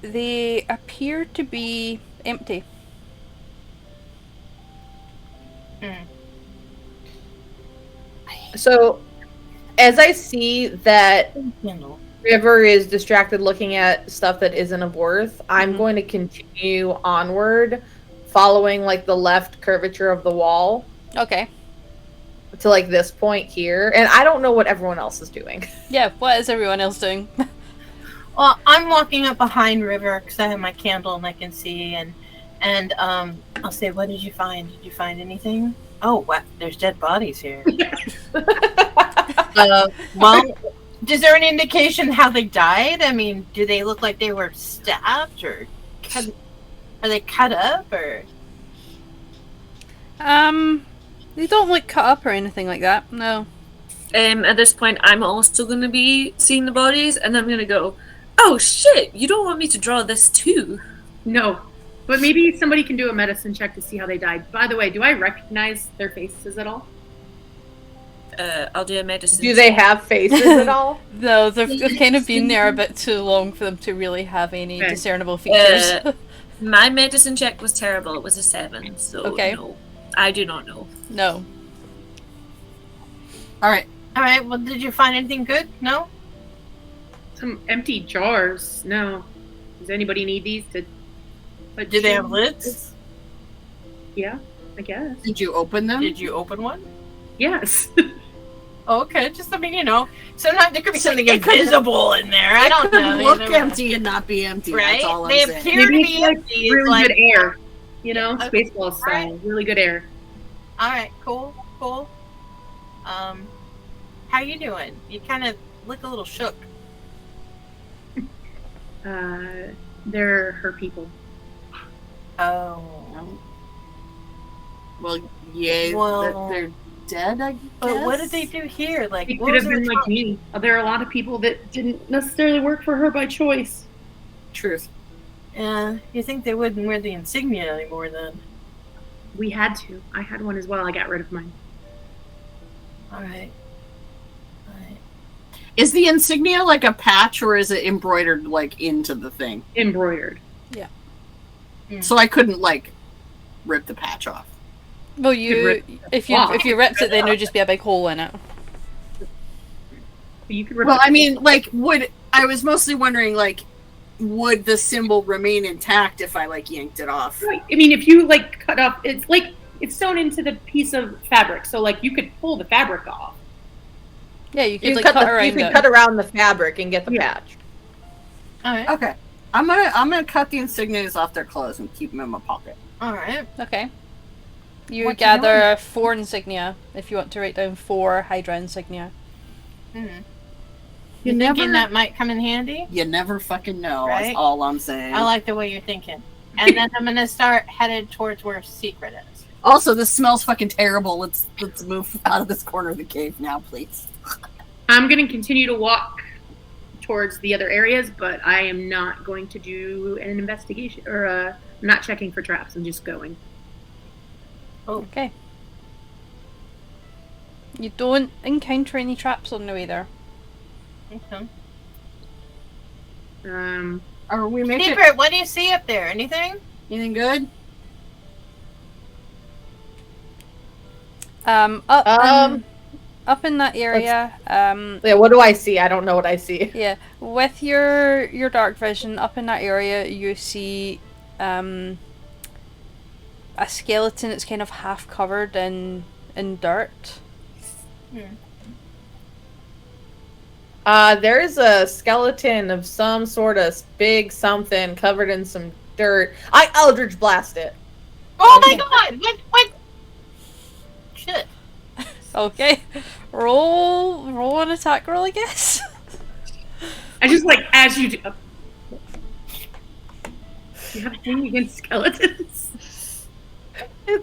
they appear to be empty. So, as I see that River is distracted looking at stuff that isn't of worth, I'm going to continue onward, following like the left curvature of the wall. Okay. To like this point here, and I don't know what everyone else is doing. Yeah, what is everyone else doing? Well, I'm walking up behind River because I have my candle and I can see, and I'll say, "What did you find? Did you find anything?" Oh, what? There's dead bodies here. Well, is there an indication how they died? I mean, do they look like they were stabbed or cut? Are they cut up or? They don't look cut up or anything like that. No. At this point, I'm also going to be seeing the bodies, and I'm going to go, "Oh shit! You don't want me to draw this too?" No, but maybe somebody can do a medicine check to see how they died. By the way, do I recognize their faces at all? I'll do a medicine. Do they have faces at all? No, they've kind of been there a bit too long for them to really have any discernible features. My medicine check was terrible. It was a 7, so no, I do not know. No. All right. Well, did you find anything good? No. Some empty jars. No. Does anybody need these to? Do they have lids? Yeah, I guess. Did you open them? Did you open one? Yes. Okay, just sometimes there could be something invisible in there. I don't know. Look empty and not be empty. Right? That's all I'm They saying. appear to be empty. Really good air. You know, Spaceball style. Right. Really good air. All right, cool. How you doing? You kind of look a little shook. They're her people. Oh. Well, yay that they're dead, I guess. But what did they do here? Like, It what could was have been their like me. There are a lot of people that didn't necessarily work for her by choice. Truth. Yeah, you think they wouldn't wear the insignia anymore then? We had to. I had one as well. I got rid of mine. All right. Is the insignia like a patch or is it embroidered like into the thing? Embroidered. Yeah. So I couldn't like rip the patch off. Well, if you ripped it, then there'd just be a big hole in it. You could rip Well, I mean, like, I was mostly wondering, like, would the symbol remain intact if I like yanked it off? Right. I mean, if you like cut off, it's like it's sewn into the piece of fabric, so like you could pull the fabric off. Yeah, you could cut around the fabric and get the patch. All right. Okay. I'm gonna cut the insignias off their clothes and keep them in my pocket. All right. Okay. You gather 4 insignia if you want to write down 4 Hydra insignia. Mm-hmm. You thinking that might come in handy? You never fucking know. Right? That's all I'm saying. I like the way you're thinking. And then I'm gonna start headed towards where Secret is. Also, this smells fucking terrible. Let's move out of this corner of the cave now, please. I'm gonna continue to walk towards the other areas, but I am not going to do an investigation or I'm not checking for traps. I'm just going. Oh. Okay. You don't encounter any traps on the way there. Okay. Are we making Secret, what do you see up there? Anything? Anything good? Up in that area. Yeah, what do I see? I don't know what I see. Yeah, with your dark vision, up in that area, you see a skeleton that's kind of half covered in dirt. There's a skeleton of some sort of big something covered in some dirt. I Eldritch Blast it. Oh my god! What? Shit. Okay, roll an attack roll, I guess. I just like as you do. You have a thing against skeletons.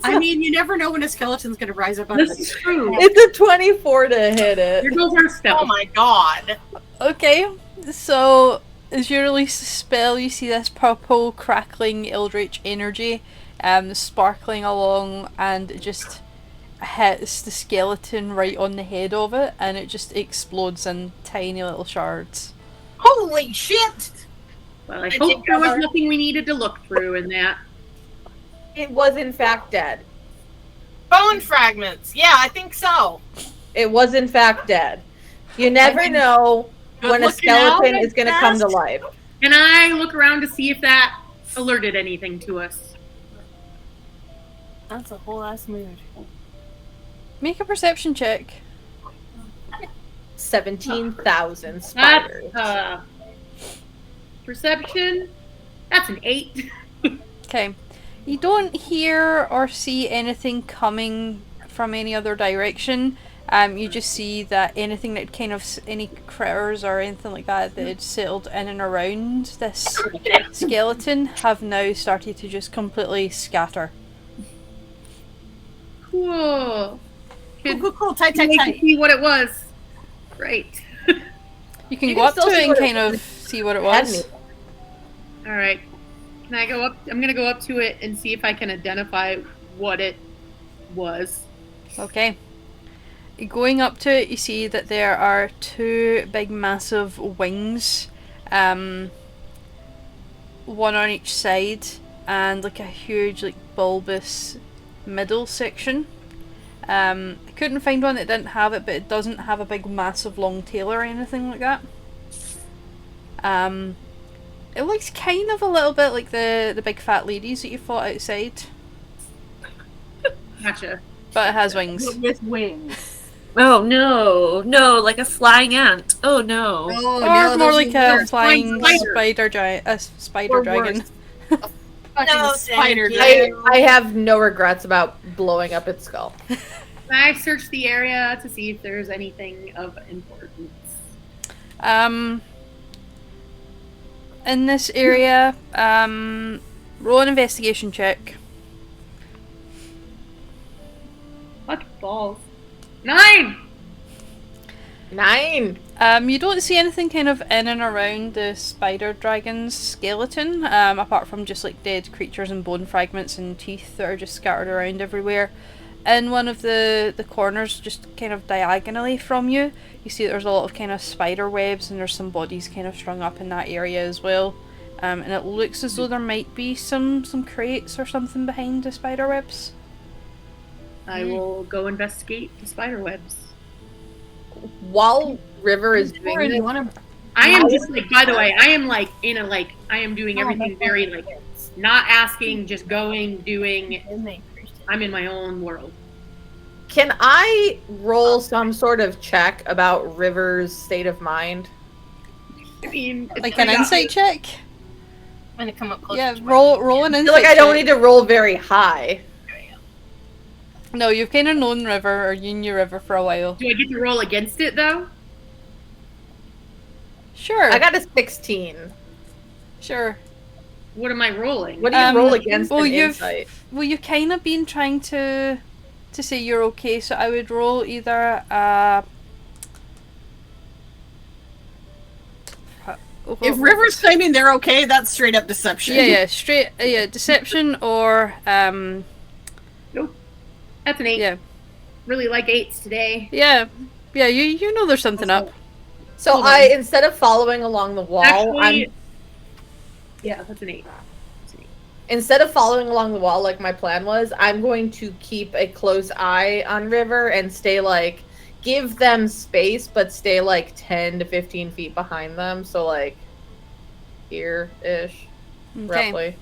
I mean, you never know when a skeleton's going to rise up out of This the is true. It's a 24 to hit it. Here goes our stealth. Oh my god. Okay, so as you release the spell, you see this purple crackling eldritch energy, sparkling along, and it just hits the skeleton right on the head of it, and it just explodes in tiny little shards. Holy shit! Well, I hope there was nothing we needed to look through in that. It was in fact dead. Bone fragments. Yeah, I think so. It was in fact dead. You never know when a skeleton is going to come to life. Can I look around to see if that alerted anything to us? That's a whole ass mood. Make a perception check. 17,000 spiders. That's perception. That's an 8. Okay. You don't hear or see anything coming from any other direction. You just see that anything that kind of, any critters or anything like that that had settled in and around this skeleton have now started to just completely scatter. Cool. Cool. Tight. See what it was. Great. You can go up to it and kind of see what it was. All right. Can I go up? I'm gonna go up to it and see if I can identify what it was. Okay. Going up to it, you see that there are two big massive wings, one on each side, and like a huge like bulbous middle section. I couldn't find one that didn't have it, but it doesn't have a big massive long tail or anything like that. It looks kind of a little bit like the big fat ladies that you fought outside. Gotcha. But it has wings. With wings. Oh no, like a flying ant. Oh no. Or more like a flying spider. spider dragon. No, spider dragon. I have no regrets about blowing up its skull. I searched the area to see if there's anything of importance. In this area, roll an investigation check. What balls? 9! 9! You don't see anything kind of in and around the spider dragon's skeleton, apart from just like dead creatures and bone fragments and teeth that are just scattered around everywhere. In one of the corners, just kind of diagonally from you, you see that there's a lot of kind of spider webs and there's some bodies kind of strung up in that area as well. And it looks as though there might be some crates or something behind the spider webs. I will go investigate the spider webs. While River is doing this, I am just like, by the way, I am like in a like, I am doing everything very like, not asking, just going, doing. I'm in my own world. Can I roll some sort of check about River's state of mind? I mean, like an insight check? I'm gonna come up close. Yeah, roll an I insight feel like I don't check. need to roll very high. No, you've kind of known River, or you knew River for a while. Do I get to roll against it though? Sure. I got a 16. Sure. What am I rolling? What do you roll against an insight? Well, you've kind of been trying to say you're okay, so I would roll either if River's claiming they're okay, that's straight up deception. Yeah, deception or Nope. That's an 8. Yeah. Really like 8s today. Yeah, you know there's something up. So instead of following along the wall, Actually, yeah, that's an 8. instead of following along the wall like my plan was, I'm going to keep a close eye on River and stay like, give them space, but stay like 10 to 15 feet behind them. So like here-ish, roughly.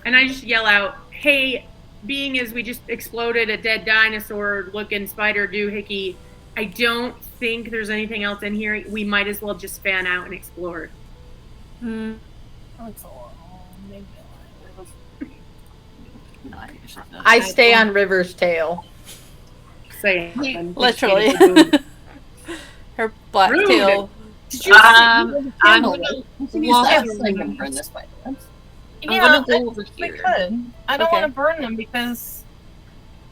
And I just yell out, hey, being as we just exploded a dead dinosaur looking spider doohickey, I don't think there's anything else in here. We might as well just fan out and explore. I stay on River's tail. Literally. Her black tail. Did you I'm gonna burn this by the way. Yeah, I'm gonna go over we here. could. I don't want to burn them because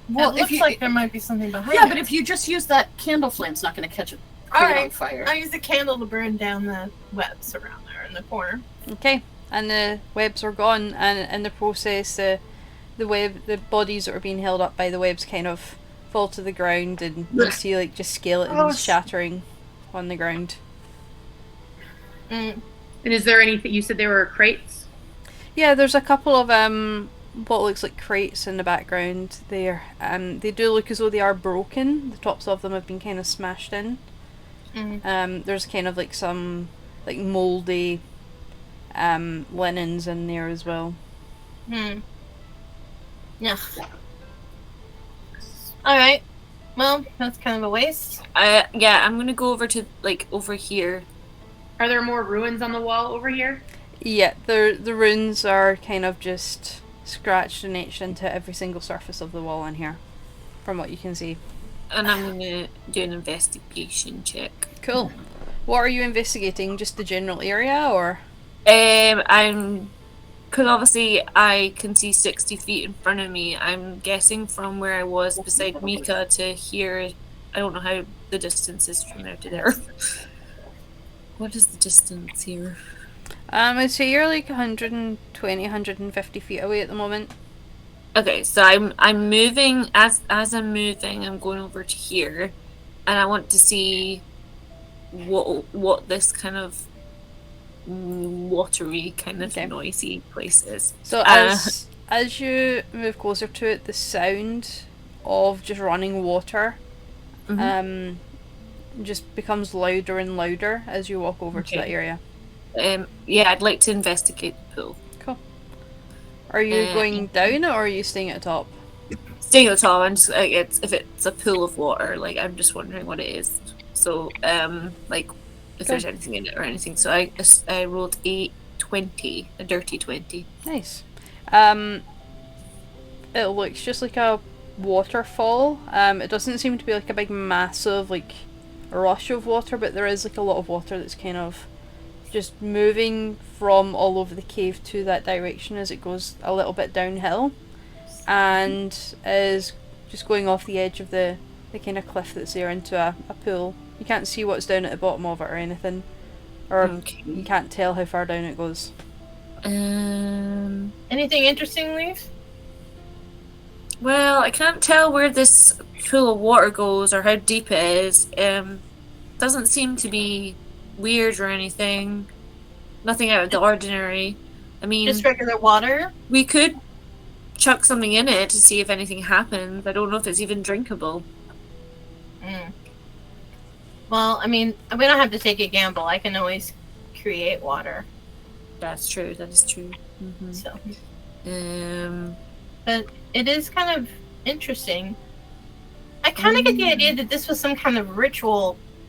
it looks like there might be something behind it. Yeah, but if you just use that candle flame, it's not going to catch it on fire. I'll use the candle to burn down the webs around there in the corner. Okay, and the webs are gone, and in the process, the bodies that are being held up by the webs kind of fall to the ground, and you see like just skeletons shattering on the ground. And is there anything, you said there were crates? Yeah, there's a couple of what looks like crates in the background there. They do look as though they are broken. The tops of them have been kind of smashed in. There's kind of like some like mouldy linens in there as well. Yeah. Alright. Well, that's kind of a waste. Yeah, I'm gonna go over to over here. Are there more ruins on the wall over here? Yeah, the runes are kind of just scratched and etched into every single surface of the wall in here, from what you can see. And I'm gonna do an investigation check. Cool. What are you investigating? Just the general area, or? Because obviously I can see 60 feet in front of me. I'm guessing from where I was beside Mika to here. I don't know how the distance is from there to there. What is the distance here? I'd say you're like 120, 150 feet away at the moment. Okay, so I'm moving. As I'm moving, I'm going over to here, and I want to see what this kind of watery, kind of noisy place is. So as you move closer to it, the sound of just running water just becomes louder and louder as you walk over to that area. Yeah, I'd like to investigate the pool. Cool. Are you going down it, or are you staying at the top? Staying at the top. I'm just if it's a pool of water, I'm just wondering what it is. So if there's anything in it or anything. So I rolled a 20, a dirty 20. Nice. It looks just like a waterfall. It doesn't seem to be like a big massive rush of water, but there is like a lot of water that's kind of just moving from all over the cave to that direction as it goes a little bit downhill, and is just going off the edge of the kind of cliff that's there into a pool. You can't see what's down at the bottom of it or anything, or you can't tell how far down it goes. Anything interesting, Leaf? Well, I can't tell where this pool of water goes or how deep it is. Doesn't seem to be weird or anything. Nothing out of the ordinary. I mean, just regular water? We could chuck something in it to see if anything happens. I don't know if it's even drinkable. Well, I mean, we don't have to take a gamble. I can always create water. That's true. That is true. Mm-hmm. So, but it is kind of interesting. I kind of get the idea that this was some kind of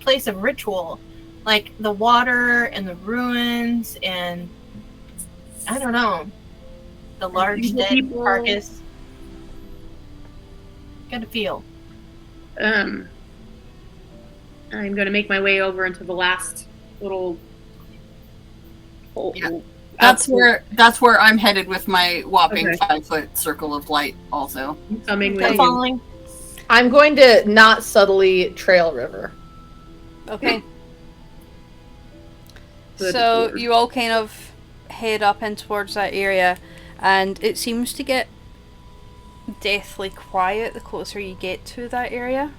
place of ritual, like the water and the ruins and I don't know, the large dead carcass. Got a feel. I'm going to make my way over into the last little hole. Yeah. That's where I'm headed with my whopping 5-foot circle of light. Also, following. I'm going to not subtly trail River. Okay. So you all kind of head up in towards that area, and it seems to get deathly quiet the closer you get to that area.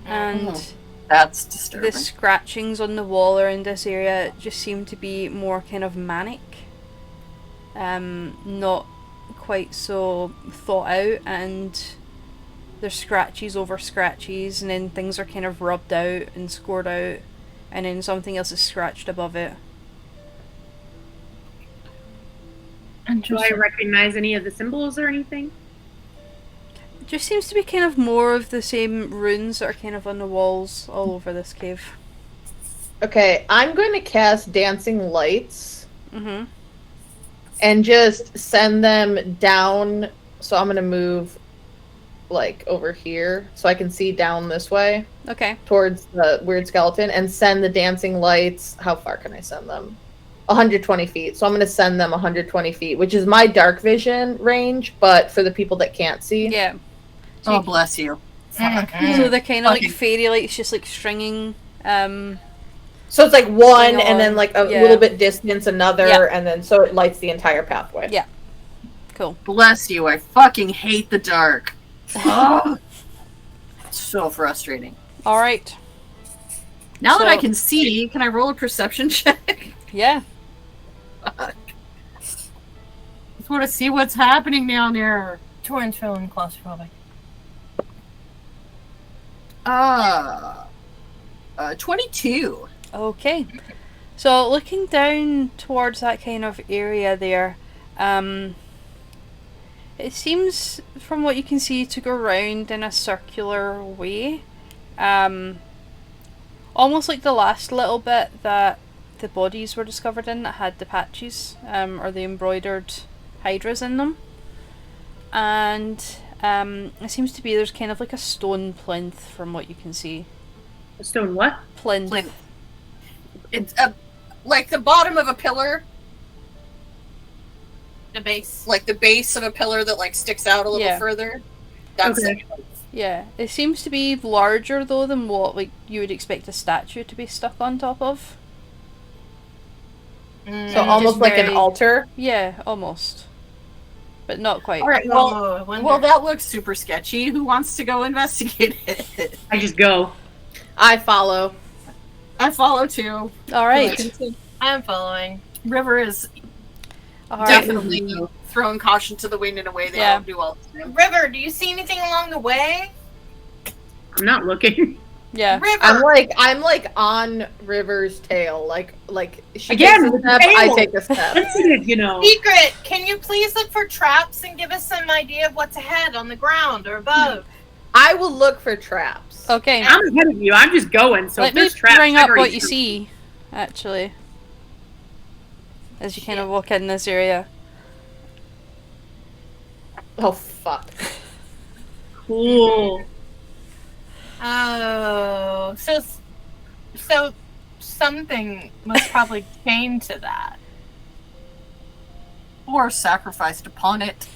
And that's disturbing. The scratchings on the wall around this area just seem to be more kind of manic. Not quite so thought out, and there's scratches over scratches, and then things are kind of rubbed out and scored out, and then something else is scratched above it. Do I recognize any of the symbols or anything? It just seems to be kind of more of the same runes that are kind of on the walls all over this cave. Okay, I'm going to cast Dancing Lights. Mm-hmm. And just send them down. So I'm going to move, like, over here so I can see down this way. Okay. Towards the weird skeleton, and send the dancing lights. How far can I send them? 120 feet. So I'm going to send them 120 feet, which is my dark vision range, but for the people that can't see. Yeah. So bless you. So they're kind of like fairy lights, just like stringing. So it's like one, and then like a little bit distance, another, and then so it lights the entire pathway. Yeah. Cool. Bless you. I fucking hate the dark. Oh, so frustrating. All right. Now that I can see, can I roll a perception check? Yeah. Fuck. Just want to see what's happening down there. Torrent's feeling claustrophobic. 22. Okay. So looking down towards that kind of area there, it seems from what you can see to go round in a circular way. Almost like the last little bit that the bodies were discovered in that had the patches, or the embroidered hydras in them. And it seems to be there's kind of like a stone plinth from what you can see. A stone what? Plinth. It's like the bottom of a pillar. The base. Like the base of a pillar that like sticks out a little further. That's okay. Yeah, it seems to be larger though than what like you would expect a statue to be stuck on top of. So almost like an altar? Yeah, almost. But not quite. Alright, well that looks super sketchy. Who wants to go investigate it? I just go. I follow. I follow too. Alright. I'm following. River is definitely throwing caution to the wind in a way they don't do all the time. River, do you see anything along the way? I'm not looking. Yeah. River. I'm like on River's tail. Like she again, takes a step, I take a step. You know. Secret, can you please look for traps and give us some idea of what's ahead on the ground or above? I will look for traps. Okay. I'm ahead of you. I'm just going. So let me bring up what you see, actually, as you kind of walk in this area. Oh fuck! Cool. Oh, so something was probably chained to that, or sacrificed upon it.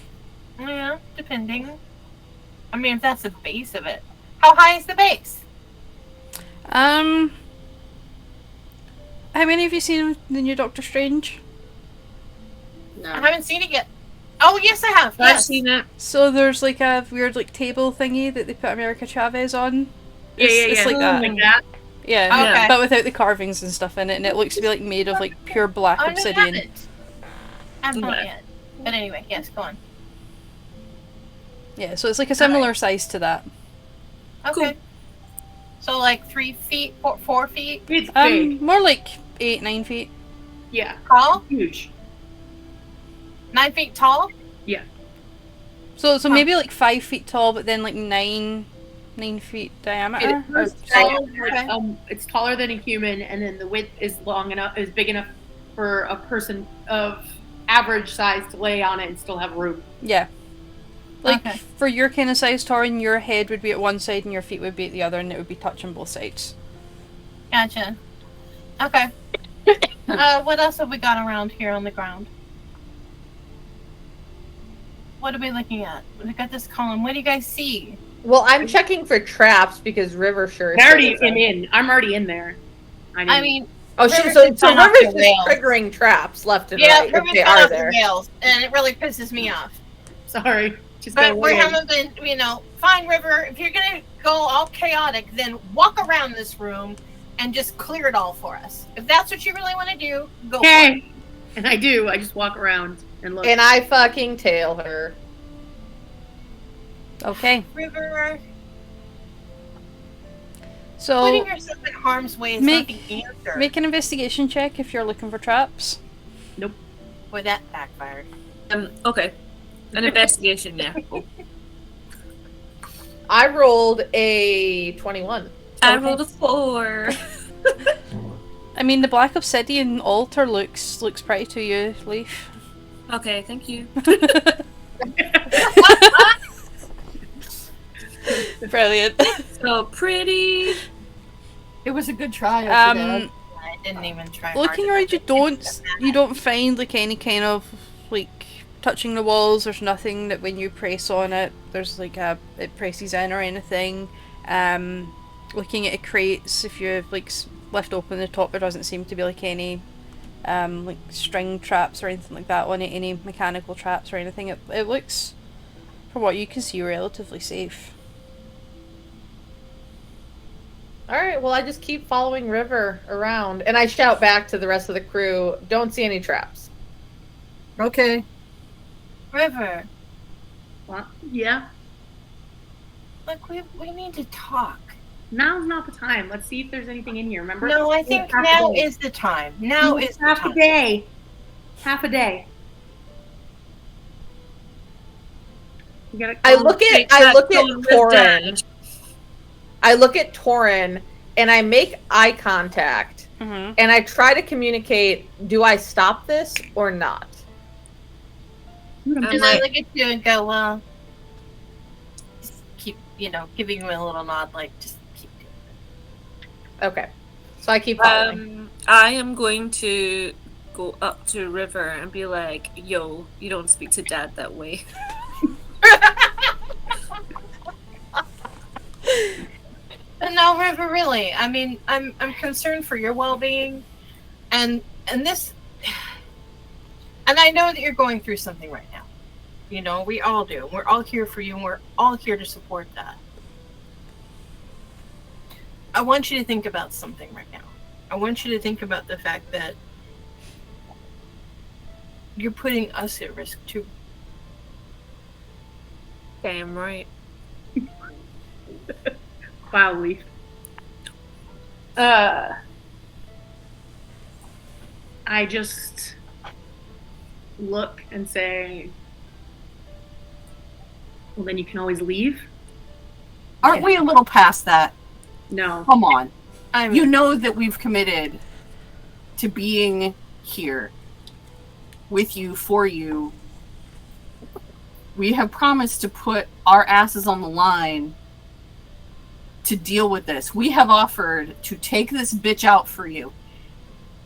Yeah, depending. I mean, if that's the base of it, how high is the base? How many have you seen the new Doctor Strange? No. I haven't seen it yet. Oh, yes, I have. I've Yes. seen it. So there's like a weird like table thingy that they put America Chavez on. It's like that. Like that. Yeah, Okay. but without the carvings and stuff in it, and it looks to be like made of like pure black I obsidian. haven't yet. But anyway, yes, go on. Yeah, so it's like a similar size to that. Okay. Cool. So like 3 feet, 4 feet? It's big. More like 8-9 feet. Yeah. Tall? Huge. 9 feet tall? Yeah. So maybe like 5 feet tall, but then like 9 feet diameter. It's taller than a human, and then the width is big enough for a person of average size to lay on it and still have room. Yeah. Like, for your kind of size, Torin, your head would be at one side and your feet would be at the other, and it would be touching both sides. Gotcha. Okay. What else have we got around here on the ground? What are we looking at? We got this column. What do you guys see? Well, I'm checking for traps because River sure is. I'm already in there. I mean... Oh, so River's just triggering traps left and right. Yeah, River's are off there. the rails, and it really pisses me off. Sorry. But we haven't been, fine, River, if you're going to go all chaotic, then walk around this room and just clear it all for us. If that's what you really want to do, go for it. And I do. I just walk around and look. And I fucking tail her. Okay. River. So Putting yourself in harm's way is not the answer. make an investigation check if you're looking for traps. Nope. Boy, that backfired. Okay. An investigation, yeah. Cool. I rolled a 21. I rolled a 4. I mean, the black obsidian altar looks pretty to you, Leaf. Okay, thank you. Brilliant. So pretty. It was a good try. I didn't even try. Looking hard around, you don't find like any kind of like touching the walls. There's nothing that when you press on it, there's like it presses in or anything. Looking at the crates, if you like lift open the top, there doesn't seem to be like any like string traps or anything like that on it, any mechanical traps or anything. It looks, from what you can see, relatively safe. Alright, well I just keep following River around. And I shout back to the rest of the crew, don't see any traps. Okay. River. What? Yeah. Look, we need to talk. Now's not the time. Let's see if there's anything in here. Remember? No, I think now is the time. Now is the half time. a day. Half a day. You gotta I look at Torin. I look at Torin and I make eye contact and I try to communicate, do I stop this or not? And I look at you and go, well, just keep, giving you a little nod, like, just keep doing it. Okay. So I keep following. I am going to go up to River and be like, yo, you don't speak to Dad that way. No, River, really. I mean, I'm concerned for your well-being, and this, and I know that you're going through something right now. We all do. We're all here for you, and we're all here to support that. I want you to think about something right now. I want you to think about the fact that you're putting us at risk too. Damn right. Wow, Leaf. I just look and say, well, then you can always leave. Aren't we a little past that? No. Come on. You know that we've committed to being here with you, for you. We have promised to put our asses on the line to deal with this. We have offered to take this bitch out for you.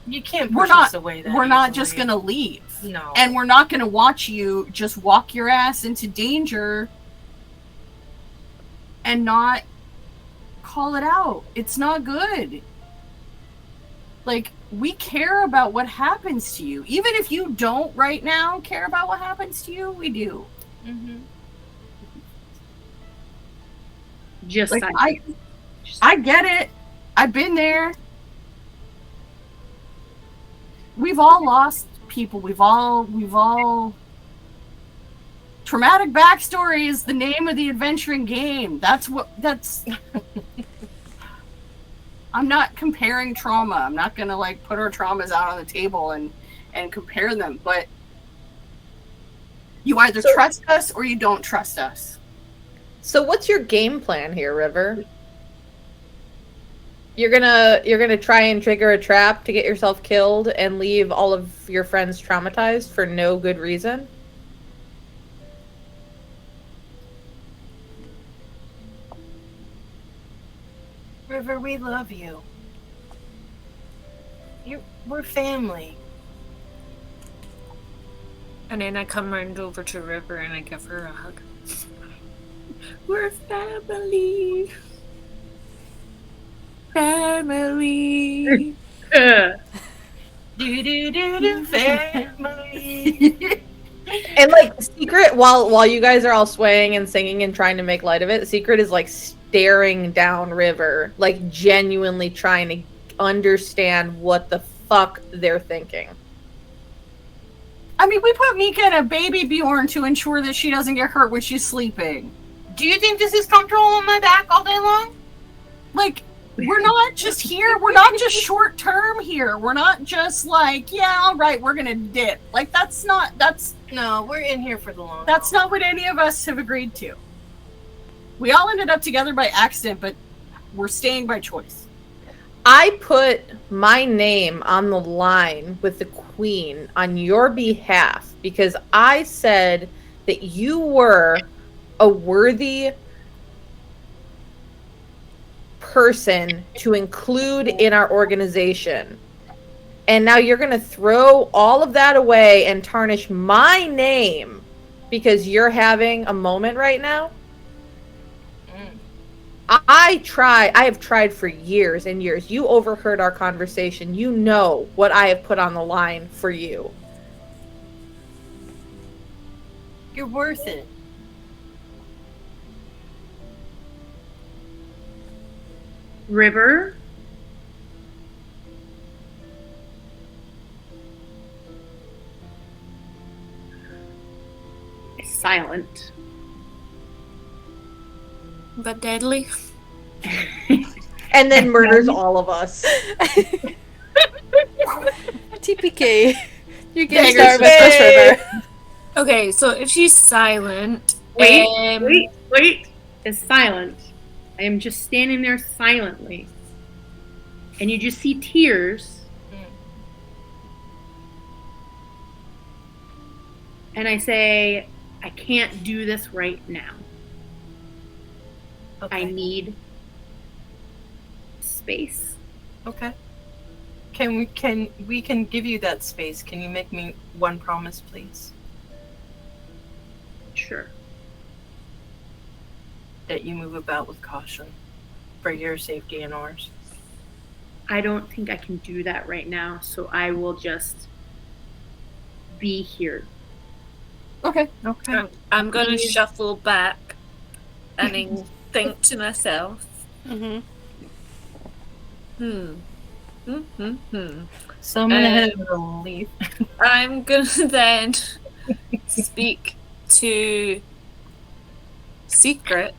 You can't push us away that We're not just going to leave. No. And we're not going to watch you just walk your ass into danger and not call it out. It's not good. Like, we care about what happens to you. Even if you don't right now care about what happens to you, we do. Mm-hmm. Just like, I get it. I've been there. We've all lost people. We've all traumatic backstory is the name of the adventuring game. That's I'm not comparing trauma. I'm not gonna like put our traumas out on the table and compare them, but you either trust us or you don't trust us. So what's your game plan here, River? You're gonna try and trigger a trap to get yourself killed and leave all of your friends traumatized for no good reason? River, we love you. We're family. And then I come round over to River and I give her a hug. We're family. Family. Do family. And like Secret, while you guys are all swaying and singing and trying to make light of it, Secret is like staring down River, like genuinely trying to understand what the fuck they're thinking. I mean, we put Mika in a baby Bjorn to ensure that she doesn't get hurt when she's sleeping. Do you think this is comfortable on my back all day long? Like, we're not just here. We're not just short term here. We're not just like, yeah, all right, we're gonna dip. Like, No, we're in here for the long that's not what any of us have agreed to. We all ended up together by accident, but we're staying by choice. I put my name on the line with the Queen on your behalf because I said that you were a worthy person to include in our organization. And now you're going to throw all of that away and tarnish my name because you're having a moment right now? I have tried for years and years. You overheard our conversation. You know what I have put on the line for you. You're worth it. River. Is silent. But deadly. And then murders all of us. TPK. You get started with this, River. Okay, so if she's silent... Wait. Is silent. I am just standing there silently. And you just see tears. And I say, I can't do this right now. Okay. I need space. Okay. We can give you that space. Can you make me one promise, please? Sure. That you move about with caution for your safety and ours. I don't think I can do that right now, so I will just be here. Okay. I'm gonna shuffle back and then think to myself. So I'm gonna head over to leave. I'm gonna then speak to Secret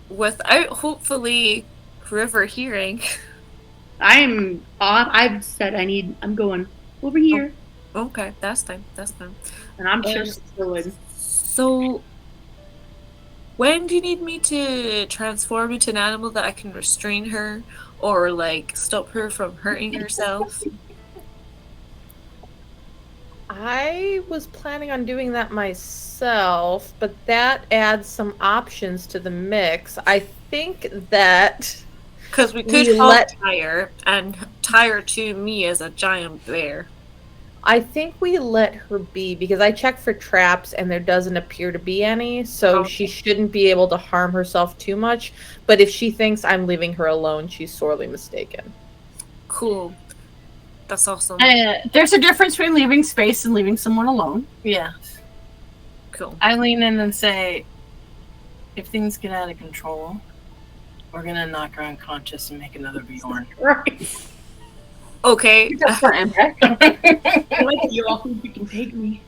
without hopefully River hearing. I've said I'm going over here. Okay, that's fine. And I'm just going. So, when do you need me to transform into an animal that I can restrain her or like stop her from hurting herself? I was planning on doing that myself, but that adds some options to the mix. I think that because we could let Tyre and Tyre to me as a giant bear. I think we let her be because I checked for traps and there doesn't appear to be any, so she shouldn't be able to harm herself too much. But if she thinks I'm leaving her alone, she's sorely mistaken. Cool. That's awesome. There's a difference between leaving space and leaving someone alone. Yeah. Cool. I lean in and say, if things get out of control, we're gonna knock her unconscious and make another Bjorn. Right. Okay. That's for impact. I like you all think you can take me.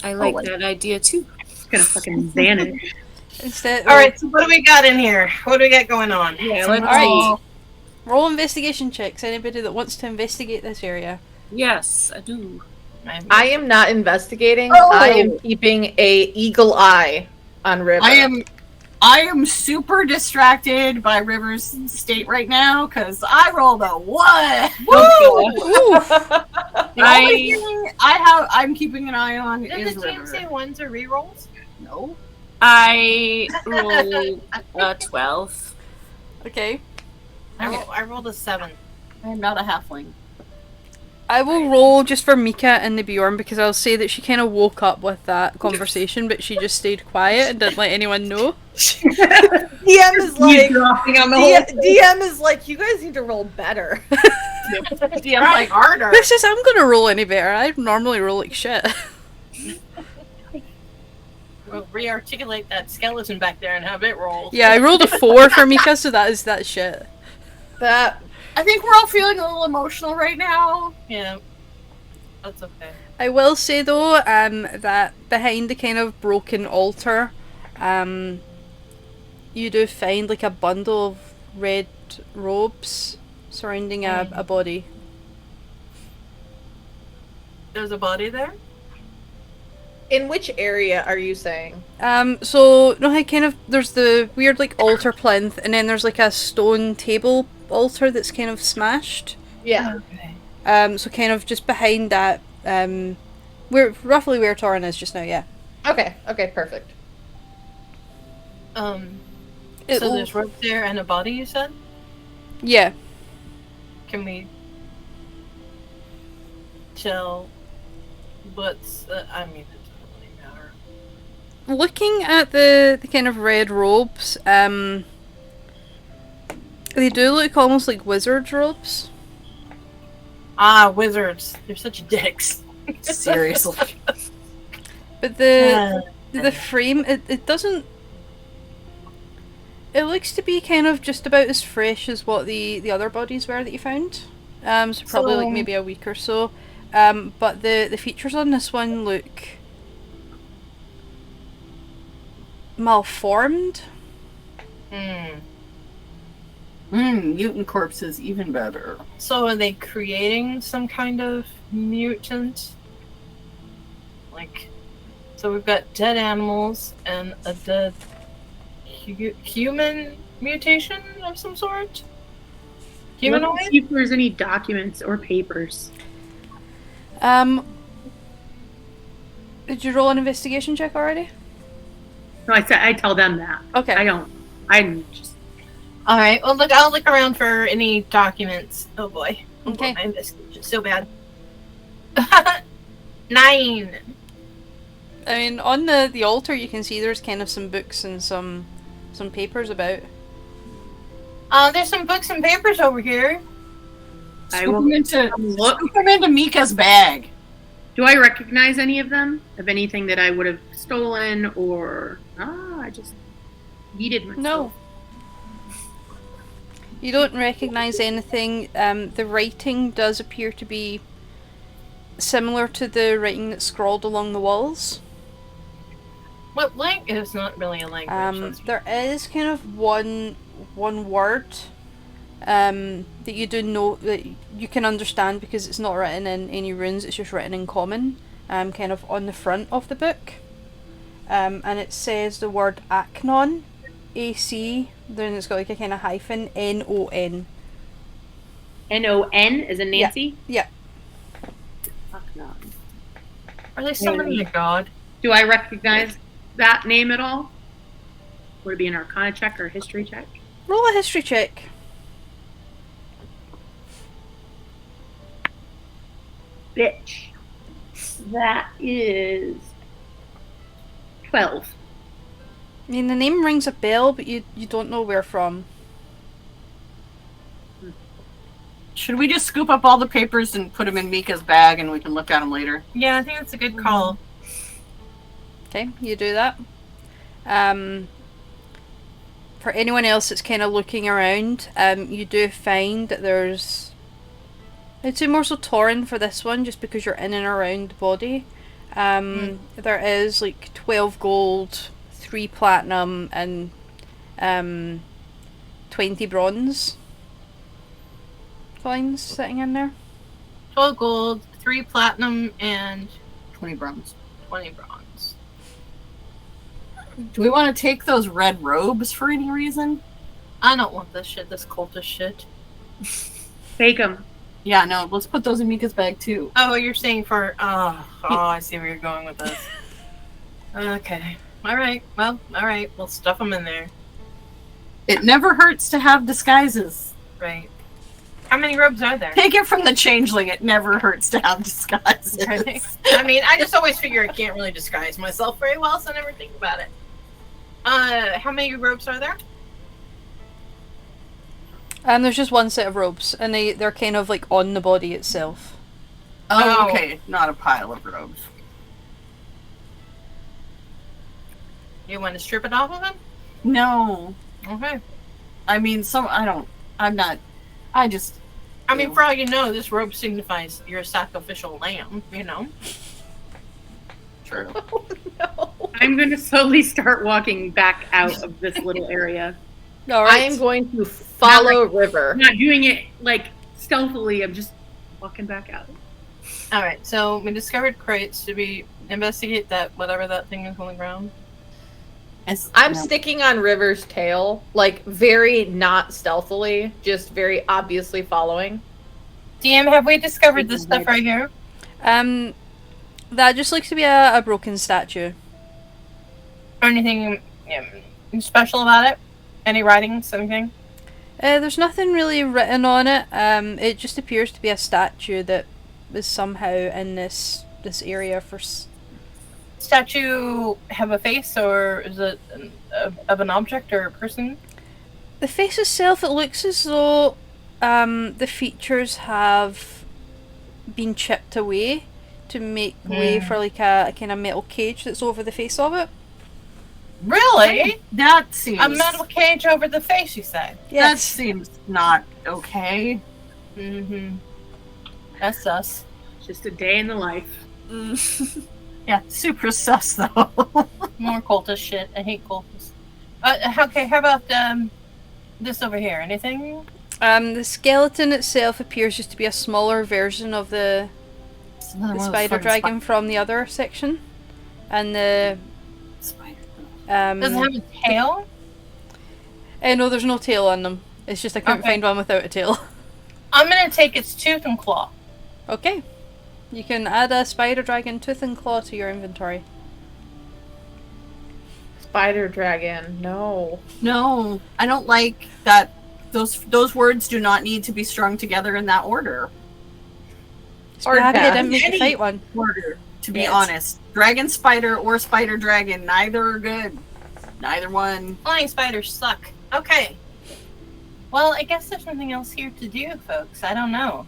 I like that idea too. It's gonna fucking vanish. Alright, so what do we got in here? What do we got going on? Yeah, Alright. Roll investigation checks. Anybody that wants to investigate this area. Yes, I do. I am not investigating. I am keeping a eagle eye on River. I am super distracted by River's state right now because I rolled a 1. The only thing I'm keeping an eye on is Did the team say ones are rerolls? No. I rolled a 12. Okay. I rolled a 7. I am not a halfling. I will roll just for Mika and the Bjorn because I'll say that she kind of woke up with that conversation, but she just stayed quiet and didn't let anyone know. DM is like, you guys need to roll better. DM like harder. This is, I'm gonna roll any better. I normally roll like shit. We'll re-articulate that skeleton back there and have it roll. Yeah, I rolled a 4 for Mika, so that's shit. I think we're all feeling a little emotional right now. Yeah. That's okay. I will say though, that behind the kind of broken altar, you do find like a bundle of red robes surrounding a body. There's a body there? In which area are you saying? So no, I kind of there's the weird like altar plinth, and then there's like a stone table altar that's kind of smashed. Yeah. Okay. So kind of just behind that, where roughly where Torin is just now. Yeah. Okay. Okay. Perfect. So there's rope there and a body, you said? Yeah. Can we tell what's... I mean, it doesn't really matter. Looking at the kind of red robes, they do look almost like wizard's robes. Ah, wizards. They're such dicks. Seriously. But the frame, it doesn't... It looks to be kind of just about as fresh as what the other bodies were that you found. So probably like maybe a week or so. But the features on this one look malformed. Mutant corpses, even better. So are they creating some kind of mutant? Like, so we've got dead animals and a dead human mutation of some sort? Humanoid? Let's see if there's any documents or papers. Did you roll an investigation check already? No, I tell them that. Okay. I'm just... Alright, well look, I'll look around for any documents. Oh boy. Okay. My investigation so bad. 9! I mean, on the altar you can see there's kind of some books and some papers about. There's some books and papers over here. Scoop them into Mika's bag. Do I recognize any of them? Of anything that I would have stolen or... I just yeeted myself. No. You don't recognize anything. The writing does appear to be similar to the writing that's scrawled along the walls. What language? It's not really a language. There is kind of one word that you do know that you can understand because it's not written in any runes, it's just written in common, kind of on the front of the book. And it says the word Aknon, AC, then it's got like a kind of hyphen, N-O-N. N-O-N as in Nancy? Yeah. Aknon. Are they summoning a god? Do I recognize that name at all? Would it be an Arcana check or a history check? Roll a history check. Bitch. That is 12. I mean, the name rings a bell, but you don't know where from. Should we just scoop up all the papers and put them in Mika's bag and we can look at them later? Yeah, I think that's a good call. Okay, you do that. For anyone else that's kind of looking around, you do find that there's... I'd say more so Torin for this one, just because you're in and around the body. There is like 12 gold, 3 platinum, and 20 bronze coins sitting in there. 12 gold, 3 platinum, and 20 bronze. 20 bronze. Do we want to take those red robes for any reason? I don't want this shit, this cultist shit. Take them. Yeah, no, let's put those in Mika's bag too. Oh, you're saying for... Oh, I see where you're going with this. Okay. Alright, well, alright. We'll stuff them in there. It never hurts to have disguises. Right. How many robes are there? Take it from the changeling, it never hurts to have disguises. Right. I mean, I just always figure I can't really disguise myself very well, so I never think about it. How many robes are there? There's just one set of robes, and they're kind of like on the body itself. Oh, okay. Not a pile of robes. You want to strip it off of him? No. Okay. I mean, I just... I mean, for all you know, this robe signifies you're a sacrificial lamb, you know? True. Oh, no. I'm going to slowly start walking back out of this little area. All right. I am going to follow River. I'm not doing it like stealthily. I'm just walking back out. All right, so we discovered crates. Should we investigate that, whatever that thing is on the ground? I'm sticking on River's tail, like very not stealthily, just very obviously following. DM, have we discovered this stuff right here? That just looks to be a broken statue. Anything special about it? Any writings, anything? There's nothing really written on it. It just appears to be a statue that is somehow in this area for. Statue have a face, or is it of an object or a person? The face itself, it looks as though the features have been chipped away to make way for like a kind of metal cage that's over the face of it. Really? That seems... A metal cage over the face, you say? That seems not okay. Mm-hmm. That's sus. Just a day in the life. Yeah, super sus, though. More cultist shit. I hate cultists. Okay, how about this over here? Anything? The skeleton itself appears just to be a smaller version of the spider dragon from the other section. And the... Spider. Does it have a tail? No, there's no tail on them. It's just I couldn't find one without a tail. I'm gonna take its tooth and claw. Okay. You can add a spider dragon tooth and claw to your inventory. Spider dragon, no. No, I don't like that. Those words do not need to be strung together in that order. Or happy I didn't make you fight one. Order, to be honest. Dragon spider or spider dragon, neither are good. Neither one. Flying spiders suck. Okay. Well, I guess there's something else here to do, folks. I don't know.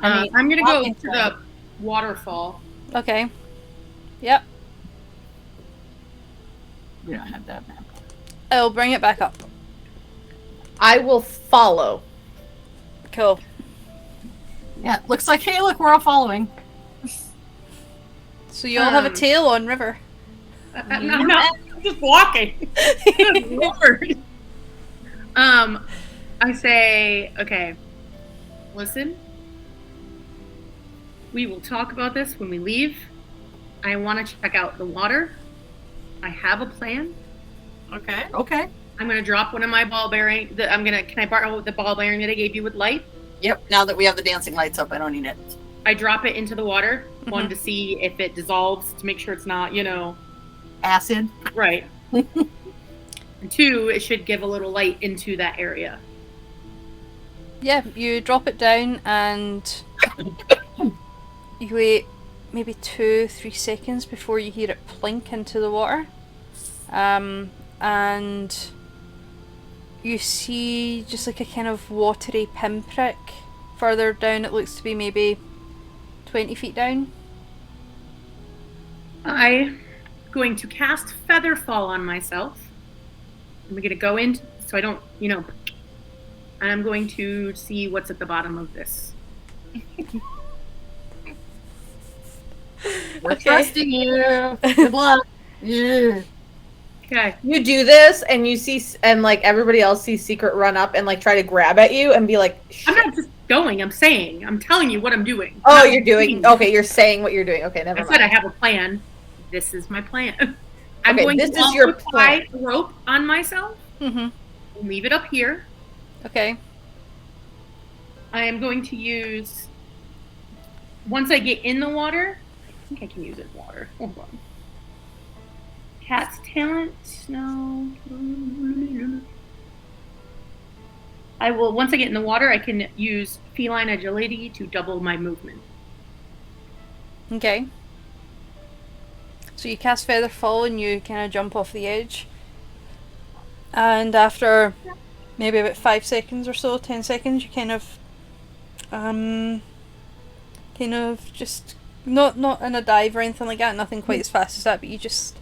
I mean, I'm gonna go to the waterfall. Okay. Yep. We don't have that map. I'll bring it back up. I will follow. Cool. Yeah, looks like, hey, look, we're all following. So you all have a tail on River. I'm just walking. Good Lord. I say, okay, listen. We will talk about this when we leave. I want to check out the water. I have a plan. Okay. Okay. I'm going to drop one of my ball bearing. Can I borrow the ball bearing that I gave you with light? Yep, now that we have the dancing lights up, I don't need it. I drop it into the water. One, to see if it dissolves, to make sure it's not, Acid. Right. And two, it should give a little light into that area. Yeah, you drop it down and you wait maybe 2-3 seconds before you hear it plink into the water. And you see just like a kind of watery pinprick further down. It looks to be maybe 20 feet down. I'm going to cast Featherfall on myself. I'm going to go in so I don't, I'm going to see what's at the bottom of this. We're trusting you. Good luck. Yeah. Okay. You do this, and you see, and like everybody else sees Secret run up and like try to grab at you and be like, I'm not just going. I'm telling you what I'm doing. Oh, you're doing. Okay, you're saying what you're doing. Okay, never mind. I said I have a plan. This is my plan. I'm okay, going this to is your plan. tie a rope on myself. Leave it up here. Okay. I am going to use. Once I get in the water, I think I can use it in water. Hold on. Cat's talent? No. I will, once I get in the water, I can use feline agility to double my movement. Okay. So you cast Featherfall and you kind of jump off the edge. And after maybe about 5 seconds or so, 10 seconds, you kind of just, not in a dive or anything like that, nothing quite as fast as that, but you just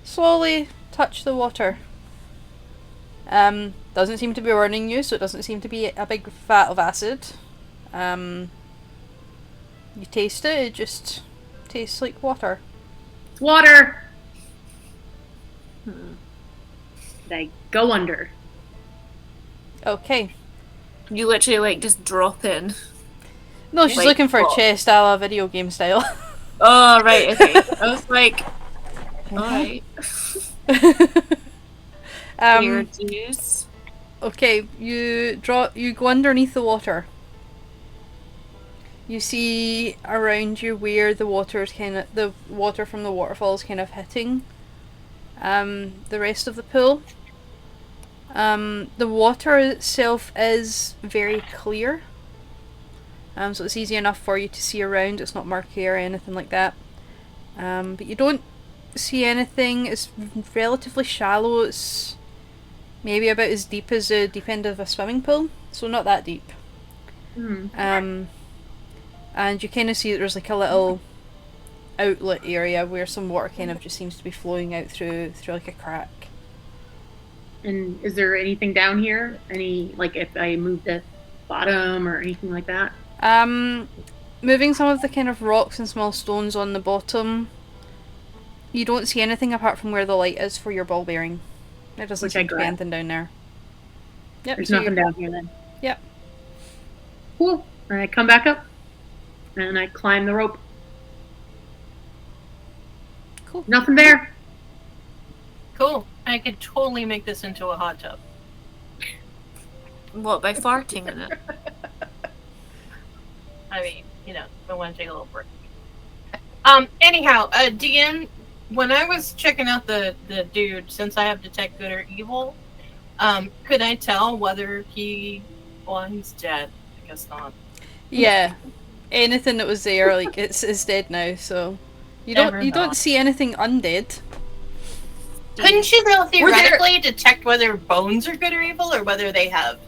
slowly touch the water. Doesn't seem to be burning you, so it doesn't seem to be a big vat of acid. You taste it, it just tastes like water. It's water! I go under. Okay. You literally, like, just drop in. No, she's Like, looking for a chest, a la video game style. Oh, right, okay. I was like, alright. Weird news. Okay, you go underneath the water. You see around you where the water from the waterfall is kind of hitting the rest of the pool. The water itself is very clear. So it's easy enough for you to see around. It's not murky or anything like that. But you don't see anything. It's relatively shallow. It's maybe about as deep as the deep end of a swimming pool. So not that deep. And you kind of see that there's like a little outlet area where some water kind of just seems to be flowing out through like a crack. And is there anything down here? Any, like, if I move the bottom or anything like that? Moving some of the kind of rocks and small stones on the bottom, you don't see anything apart from where the light is for your ball bearing. There doesn't seem to be anything down there. Yep, there's nothing down here then. Yep. Cool. I come back up and I climb the rope. Cool. Nothing there. Cool. I could totally make this into a hot tub. What, by farting in it? I mean, I want to take a little break. Anyhow, DM, when I was checking out the dude, since I have detect good or evil, could I tell whether he's dead? I guess not. Yeah. Anything that was there, like, it's dead now, so you don't see anything undead. Couldn't you though theoretically detect whether bones are good or evil, or whether they have?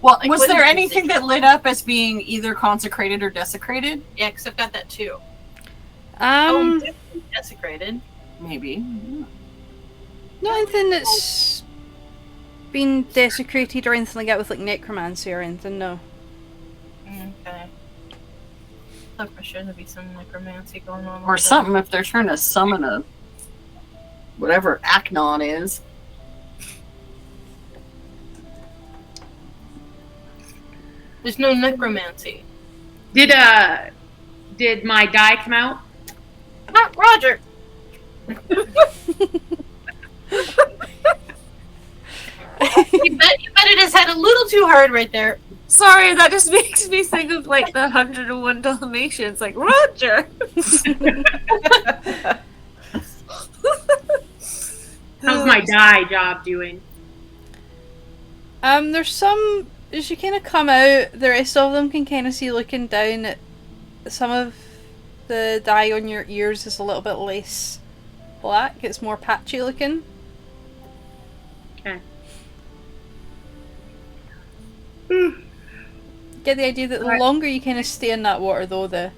Well, like, was there anything that lit up as being either consecrated or desecrated? Yeah, because I've got that too. Desecrated. Maybe. Not anything that's been desecrated or anything like that with like necromancy or anything, no. Okay. Thought for sure there'd be some necromancy going on. Or something if they're trying to summon a whatever Aknon is. There's no necromancy. Did my die come out? Not Roger. you bet it has had a little too hard right there. Sorry, that just makes me think of like the 101 Dalmatians, like Roger. How's my die job doing? There's some, as you kind of come out, the rest of them can kind of see looking down at some of the dye on your ears is a little bit less black. It's more patchy looking. Okay. Get the idea that the longer you kind of stay in that water, though, the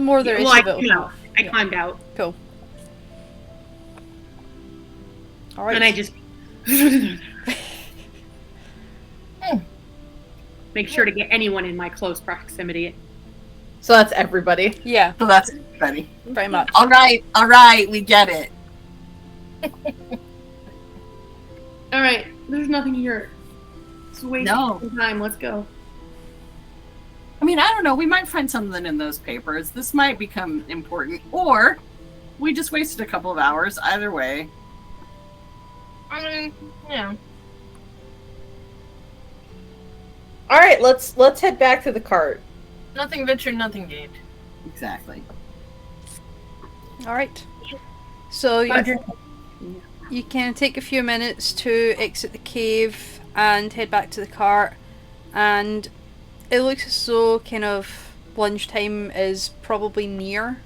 more the rest of it will come. I climbed out. Cool. All right. And I just make sure to get anyone in my close proximity. So that's everybody. Yeah. So that's everybody. Very much. All right, we get it. All right, there's nothing here. It's wasting time. Let's go. I mean, I don't know. We might find something in those papers. This might become important, or we just wasted a couple of hours. Either way. I mean, yeah. All right, let's head back to the cart. Nothing ventured, nothing gained. Exactly. All right. So you can take a few minutes to exit the cave and head back to the cart, and it looks as though kind of lunchtime is probably near.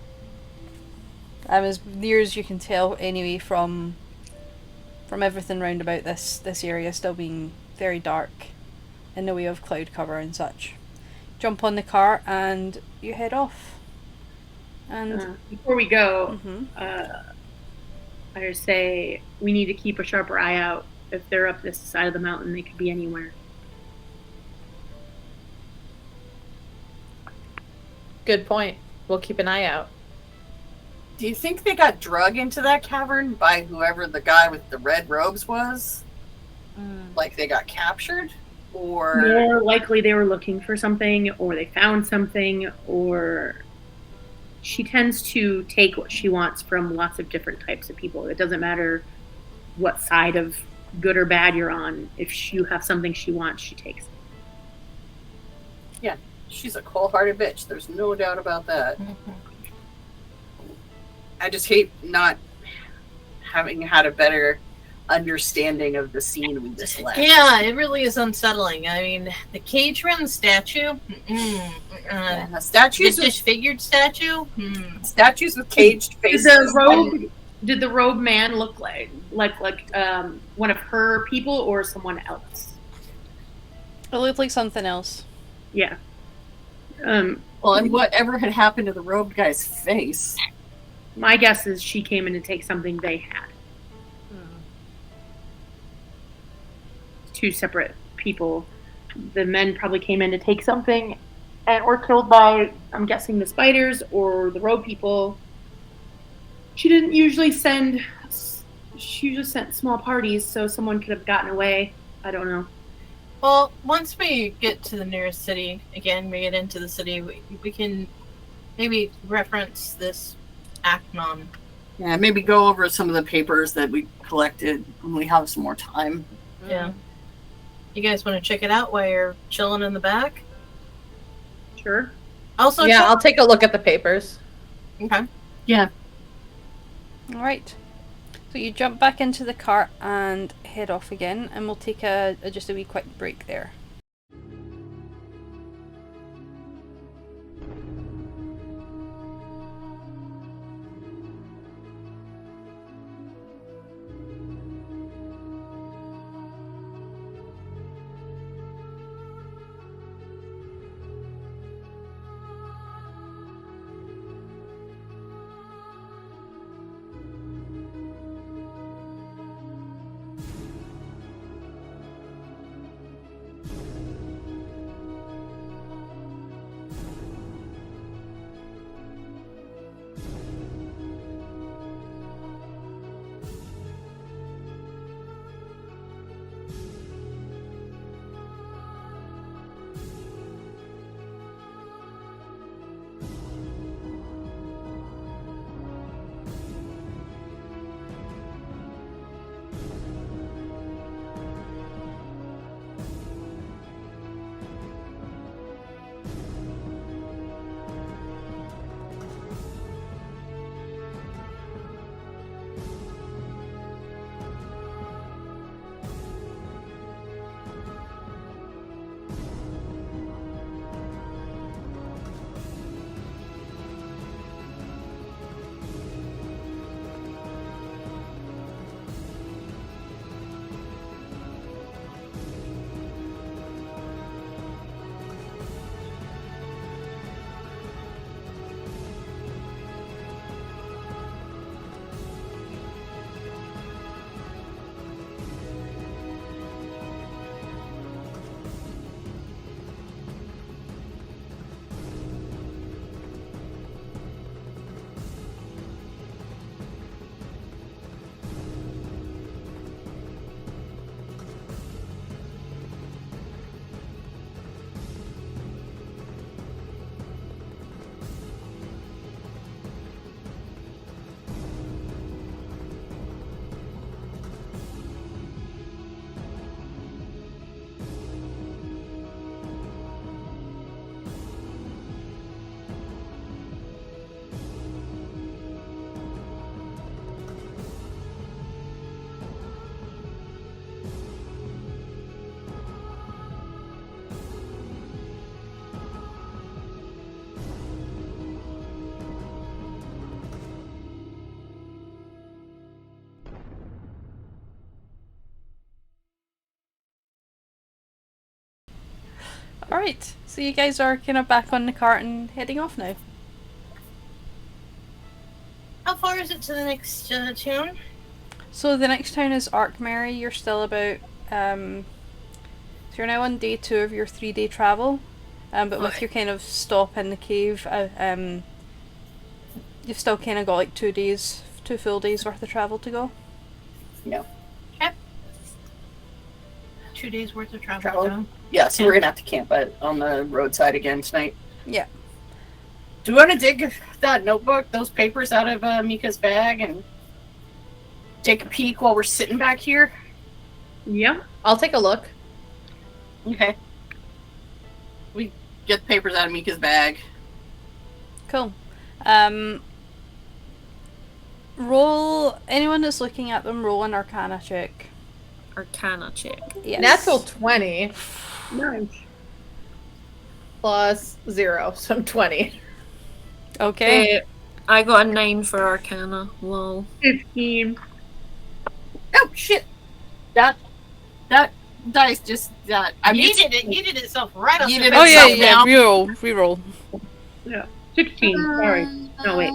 As near as you can tell anyway from everything round about this area still being very dark in the way of cloud cover and such. Jump on the cart and you head off. And before we go, I just say we need to keep a sharper eye out. If they're up this side of the mountain, they could be anywhere. Good point. We'll keep an eye out. Do you think they got drug into that cavern by whoever the guy with the red robes was? Like they got captured? Or more likely they were looking for something, or they found something, or she tends to take what she wants from lots of different types of people. It doesn't matter what side of good or bad you're on. If you have something she wants, she takes it. Yeah, she's a cold-hearted bitch. There's no doubt about that. I just hate not having had a better understanding of the scene we just left. Yeah, it really is unsettling. I mean, the cage run statue, the statues, the disfigured statue, statues with caged faces. Did the robe man look like one of her people or someone else? It looked like something else. Yeah. Well, and whatever had happened to the robed guy's face? My guess is she came in to take something they had. Two separate people. The men probably came in to take something and were killed by, I'm guessing, the spiders or the robe people. She usually sent small parties, so someone could have gotten away. I don't know. Well, once we get to the nearest city, again, we get into the city, we can maybe reference this Aknon. Yeah, maybe go over some of the papers that we collected when we have some more time. Yeah. You guys want to check it out while you're chilling in the back? Sure. Also, yeah, I'll take a look at the papers. Okay. Yeah. All right. So you jump back into the cart and head off again, and we'll take just a wee quick break there. Alright, so you guys are kind of back on the cart and heading off now. How far is it to the next town? So the next town is Arkmerry. You're still about, so you're now on day 2 of your 3-day travel. But with your kind of stop in the cave, you've still kind of got like 2 full days worth of travel to go. Yeah. Okay. 2 days worth of travel to go. Yeah, so we're gonna have to camp on the roadside again tonight. Yeah. Do we want to dig that notebook, those papers out of Mika's bag and take a peek while we're sitting back here? Yeah. I'll take a look. Okay. We get the papers out of Mika's bag. Cool. Roll, anyone that's looking at them, roll an Arcana check. Arcana check. Yes. Natural 20. Nice. Plus 0, so I'm 20. Okay. I got a 9 for Arcana. Lol. 15. Oh shit! That dice just that. You did itself right off. You did Oh yeah, itself yeah. down. Reroll. Yeah. 16. Sorry. No, wait.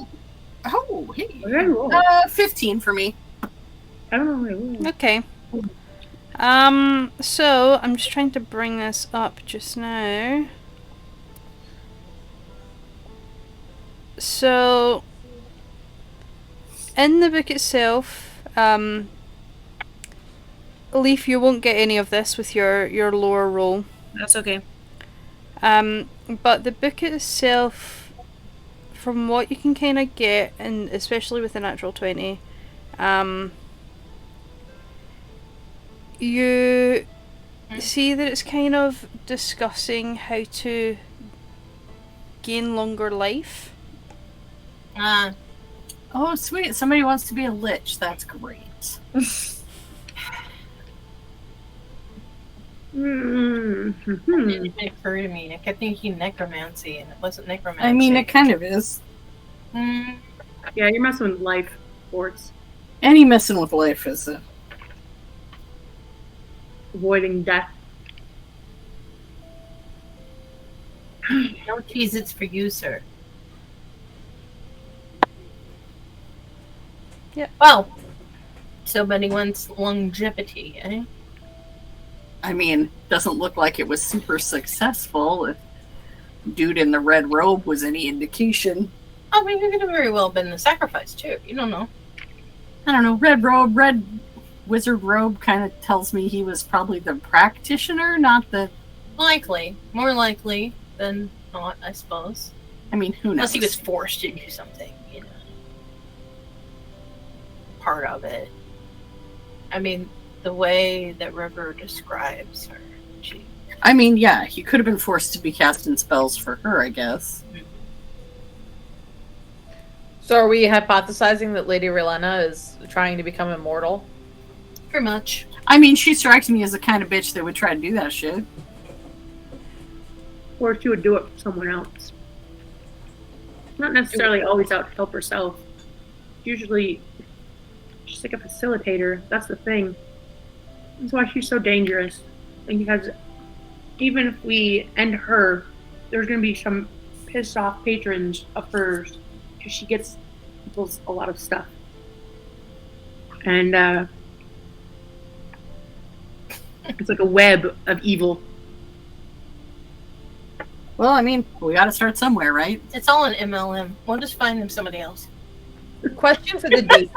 Oh, hey. What did I roll? 15 for me. I don't know what I rolled. Okay. So I'm just trying to bring this up just now. So in the book itself, Leaf, you won't get any of this with your lower roll. That's okay. But the book itself, from what you can kind of get, and especially with the natural 20, you see that it's kind of discussing how to gain longer life. Oh, sweet. Somebody wants to be a lich. That's great. It didn't occur to me. I kept thinking necromancy, and it wasn't necromancy. I mean, it kind of is. Mm. Yeah, you're messing with life force. Any messing with life is Avoiding death. No cheese, it's for you, sir. Yeah. Well, somebody wants longevity, eh? I mean, doesn't look like it was super successful. If dude in the red robe was any indication. I mean, he could have very well been the sacrifice, too. You don't know. I don't know. Red wizard robe kind of tells me he was probably the practitioner, not the... Likely. More likely than not, I suppose. I mean, who knows? Unless he was forced to do something, you know. Part of it. I mean, the way that River describes her, I mean, yeah, he could have been forced to be casting spells for her, I guess. So are we hypothesizing that Lady Relena is trying to become immortal? Pretty much. I mean, she strikes me as the kind of bitch that would try to do that shit. Or she would do it for someone else. Not necessarily always out to help herself. Usually, she's like a facilitator. That's the thing. That's why she's so dangerous. And because even if we end her, there's going to be some pissed off patrons of hers. Because she gets people a lot of stuff. And it's like a web of evil. Well, I mean, we gotta start somewhere, right? It's all an MLM. We'll just find them somebody else. Question for the D.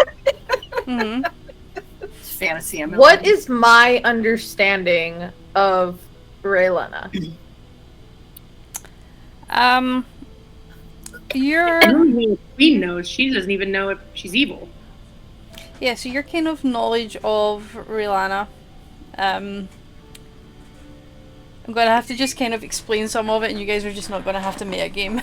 Mm-hmm. It's fantasy MLM. What is my understanding of Relena? You're... I don't even Queen knows. She doesn't even know if she's evil. Yeah, so your kind of knowledge of Relana, I'm going to have to just kind of explain some of it, and you guys are just not going to have to make a game.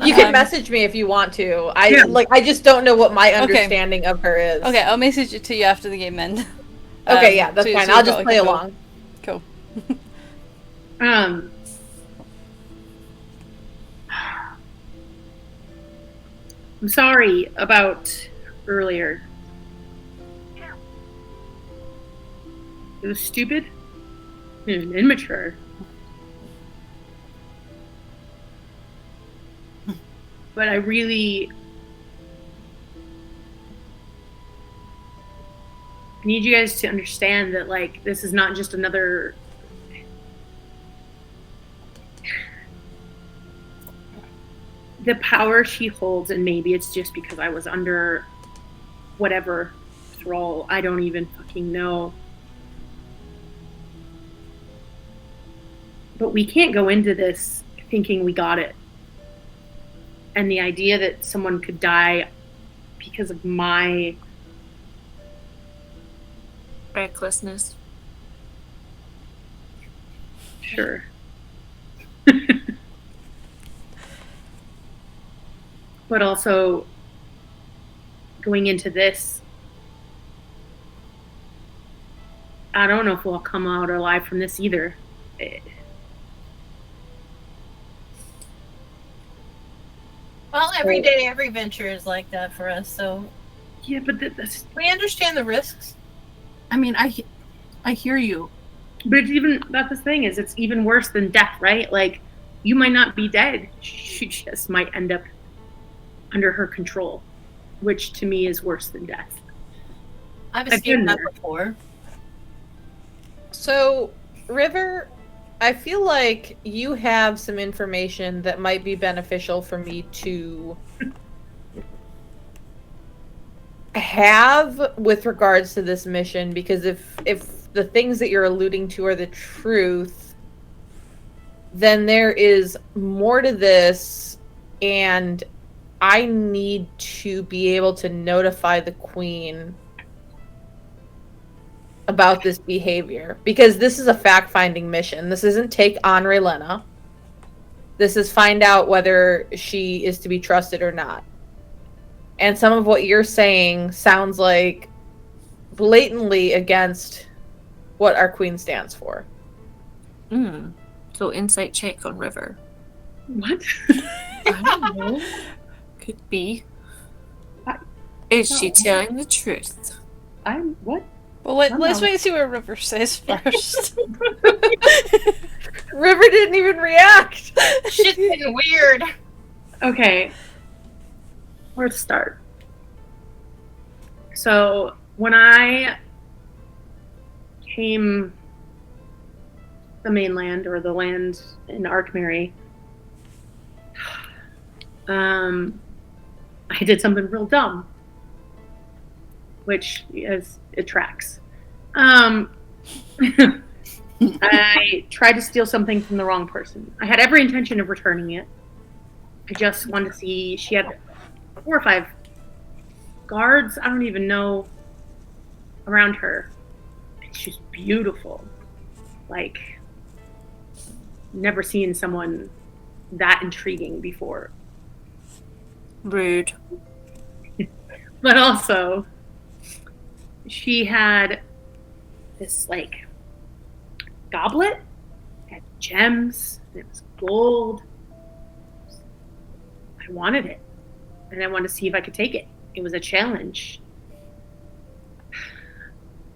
You can message me if you want to. I just don't know what my understanding of her is. Okay, I'll message it to you after the game then. Okay, yeah, that's fine. I'll just play along. Cool. I'm sorry about earlier. It was stupid and immature. But I really need you guys to understand that, like, this is not just another the power she holds, and maybe it's just because I was under whatever thrall, I don't even fucking know. But we can't go into this thinking we got it. And the idea that someone could die because of my recklessness. Sure. But also going into this, I don't know if we'll come out alive from this either. Well, every day, every venture is like that for us, so... Yeah, but that's... We understand the risks. I mean, I hear you. But it's even... That's the thing, is it's even worse than death, right? Like, you might not be dead. She just might end up under her control, which to me is worse than death. I've escaped that before. So, River, I feel like you have some information that might be beneficial for me to have with regards to this mission, because if the things that you're alluding to are the truth, then there is more to this, and I need to be able to notify the Queen about this behavior, because this is a fact-finding mission. This isn't take on Relena. This is find out whether she is to be trusted or not. And some of what you're saying sounds like blatantly against what our Queen stands for. So insight check on River. What? I don't know. Could be. Is she telling the truth? I'm what? Well, let's wait and see what River says first. River didn't even react. Shit's getting weird. Okay. Where to start? So, when I came the mainland, or the land in Arkmerry, I did something real dumb, which is, it tracks. I tried to steal something from the wrong person. I had every intention of returning it. I just wanted to see, she had 4 or 5 guards, I don't even know, around her. And she's beautiful. Like, never seen someone that intriguing before. Rude. But also, she had this, like, goblet. It had gems. And it was gold. I wanted it. And I wanted to see if I could take it. It was a challenge.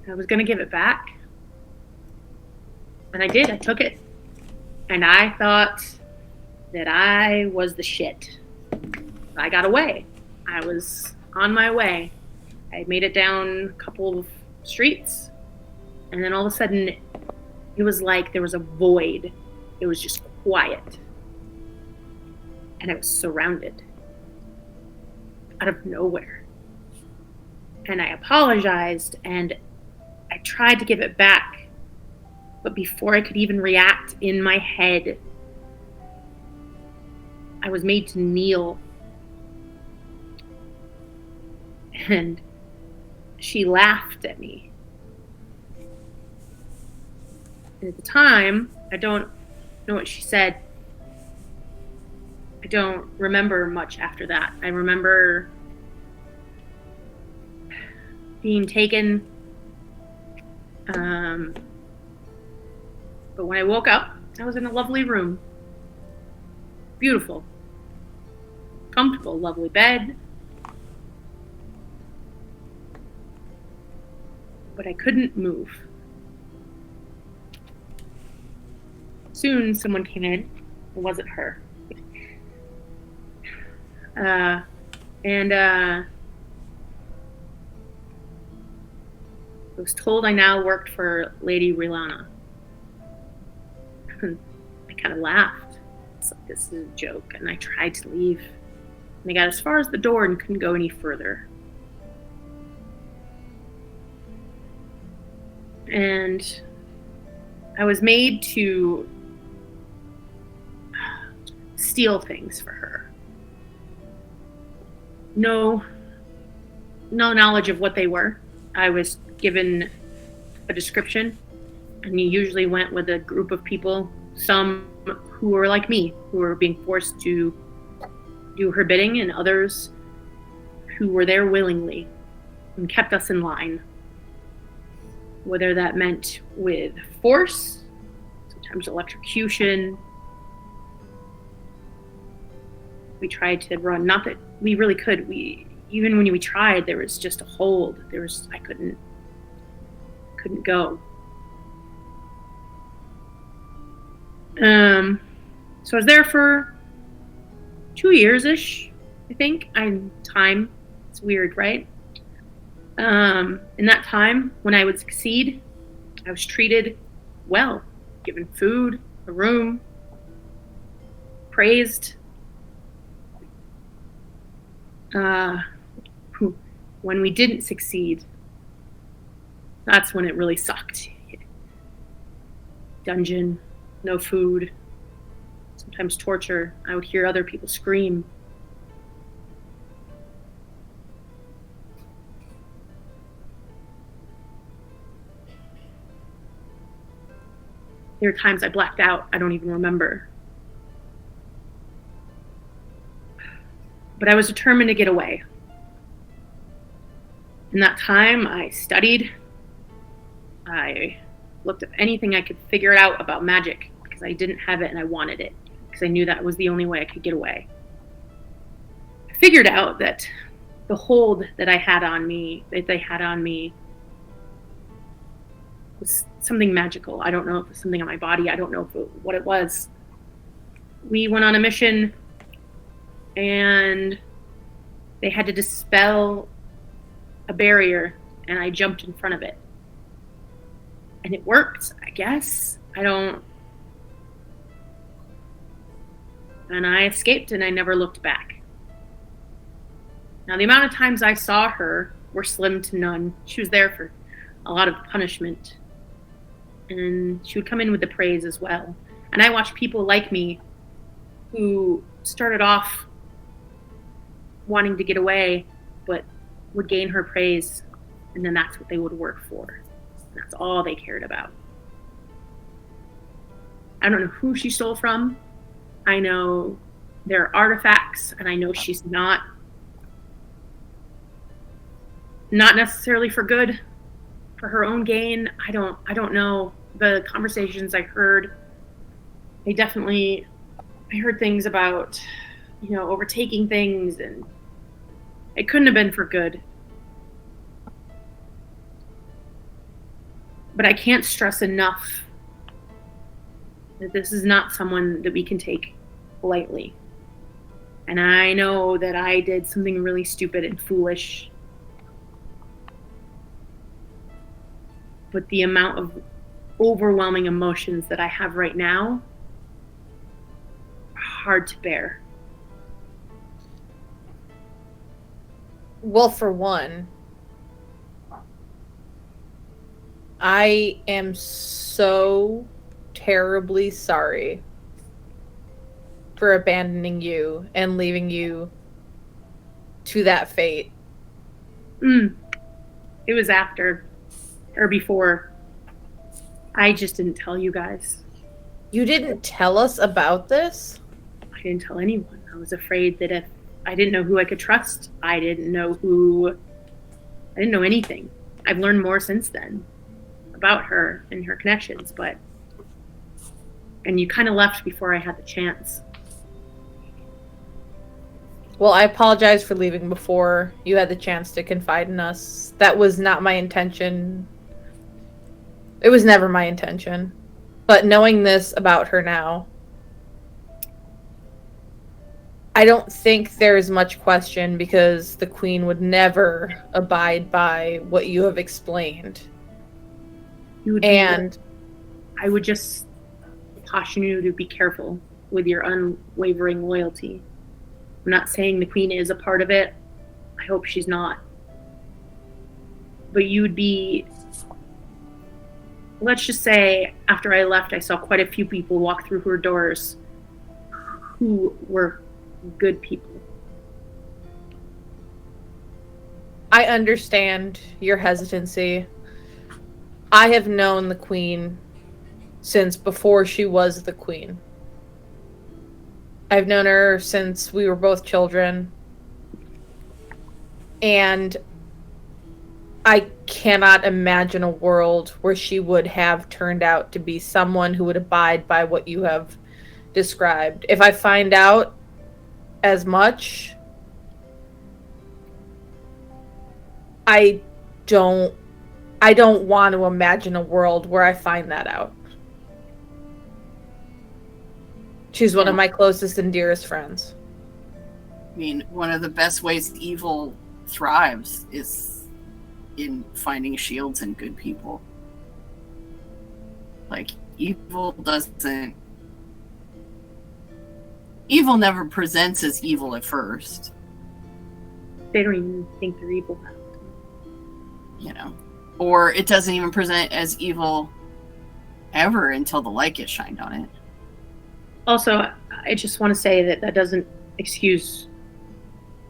I was going to give it back. And I did. I took it. And I thought that I was the shit. I got away. I was on my way. I made it down a couple of streets. And then all of a sudden, it was like there was a void. It was just quiet. And I was surrounded. Out of nowhere. And I apologized, and I tried to give it back. But before I could even react, in my head, I was made to kneel. And she laughed at me. And at the time, I don't know what she said. I don't remember much after that. I remember being taken. But when I woke up, I was in a lovely room. Beautiful. Comfortable, lovely bed. But I couldn't move. Soon, someone came in. It wasn't her. I was told I now worked for Lady Relena. I kind of laughed. It's like, this is a joke, and I tried to leave. They got as far as the door and couldn't go any further. And I was made to steal things for her. No knowledge of what they were. I was given a description, and you usually went with a group of people, some who were like me, who were being forced to do her bidding, and others who were there willingly and kept us in line. Whether that meant with force, sometimes electrocution. We tried to run, not that we really could. Even when we tried, there was just a hold. I couldn't go. So I was there for 2 years-ish, I think. Time, it's weird, right? In that time, when I would succeed, I was treated well, given food, a room, praised. When we didn't succeed, that's when it really sucked. Dungeon, no food, sometimes torture. I would hear other people scream. There were times I blacked out. I don't even remember. But I was determined to get away. In that time, I studied. I looked up anything I could figure it out about magic because I didn't have it and I wanted it because I knew that was the only way I could get away. I figured out that the hold that they had on me, was something magical. I don't know if it was something on my body. I don't know what it was. We went on a mission and they had to dispel a barrier, and I jumped in front of it. And it worked, I guess. And I escaped, and I never looked back. Now, the amount of times I saw her were slim to none. She was there for a lot of punishment. And she would come in with the praise as well. And I watched people like me who started off wanting to get away, but would gain her praise, and then that's what they would work for. That's all they cared about. I don't know who she stole from. I know there are artifacts, and I know she's not necessarily for good, for her own gain. I don't know. The conversations I heard, I heard things about, overtaking things, and it couldn't have been for good. But I can't stress enough that this is not someone that we can take lightly. And I know that I did something really stupid and foolish. But the amount of overwhelming emotions that I have right now are hard to bear. Well, for one, I am so terribly sorry for abandoning you and leaving you to that fate. It was after or before. I just didn't tell you guys. You didn't tell us about this? I didn't tell anyone. I was afraid that if I didn't know who I could trust, I didn't know anything. I've learned more since then about her and her connections, and you kind of left before I had the chance. Well, I apologize for leaving before you had the chance to confide in us. That was not my intention. It was never my intention. But knowing this about her now, I don't think there is much question because the Queen would never abide by what you have explained. I would just caution you to be careful with your unwavering loyalty. I'm not saying the queen is a part of it. I hope she's not. But you would be... Let's just say, after I left, I saw quite a few people walk through her doors who were good people. I understand your hesitancy. I have known the queen since before she was the queen. I've known her since we were both children. And I cannot imagine a world where she would have turned out to be someone who would abide by what you have described. If I find out as much, I don't want to imagine a world where I find that out. She's one of my closest and dearest friends. I mean, one of the best ways evil thrives is in finding shields in good people. Like, evil never presents as evil at first. They don't even think they're evil. You know, or it doesn't even present as evil ever until the light gets shined on it. Also, I just want to say that doesn't excuse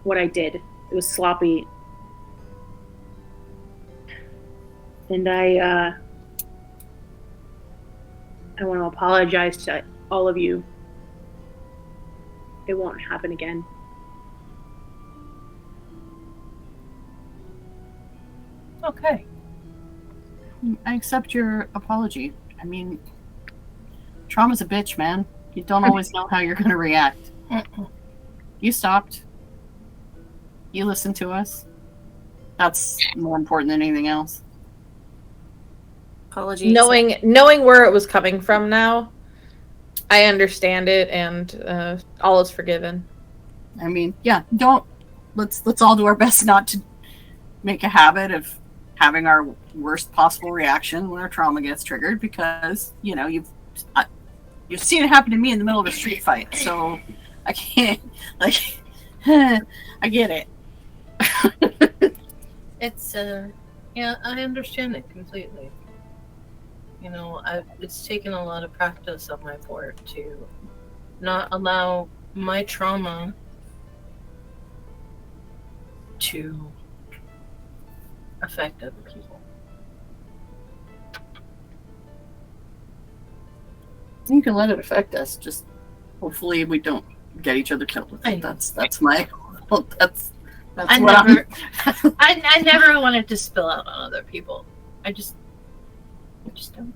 what I did. It was sloppy. And I want to apologize to all of you. It won't happen again. Okay. I accept your apology. I mean, trauma's a bitch, man. You don't always know how you're going to react. You stopped. You listened to us. That's more important than anything else. Apologies. Knowing where it was coming from now, I understand it, and all is forgiven. I mean, yeah, let's all do our best not to make a habit of having our worst possible reaction when our trauma gets triggered, because, you know, you've seen it happen to me in the middle of a street fight, so I can't, like, I get it. It's, yeah, I understand it completely. You know, it's taken a lot of practice on my part to not allow my trauma to affect other people. You can let it affect us. Just hopefully we don't get each other killed with it. That's my. Well, that's I never wanted to spill out on other people. I just don't.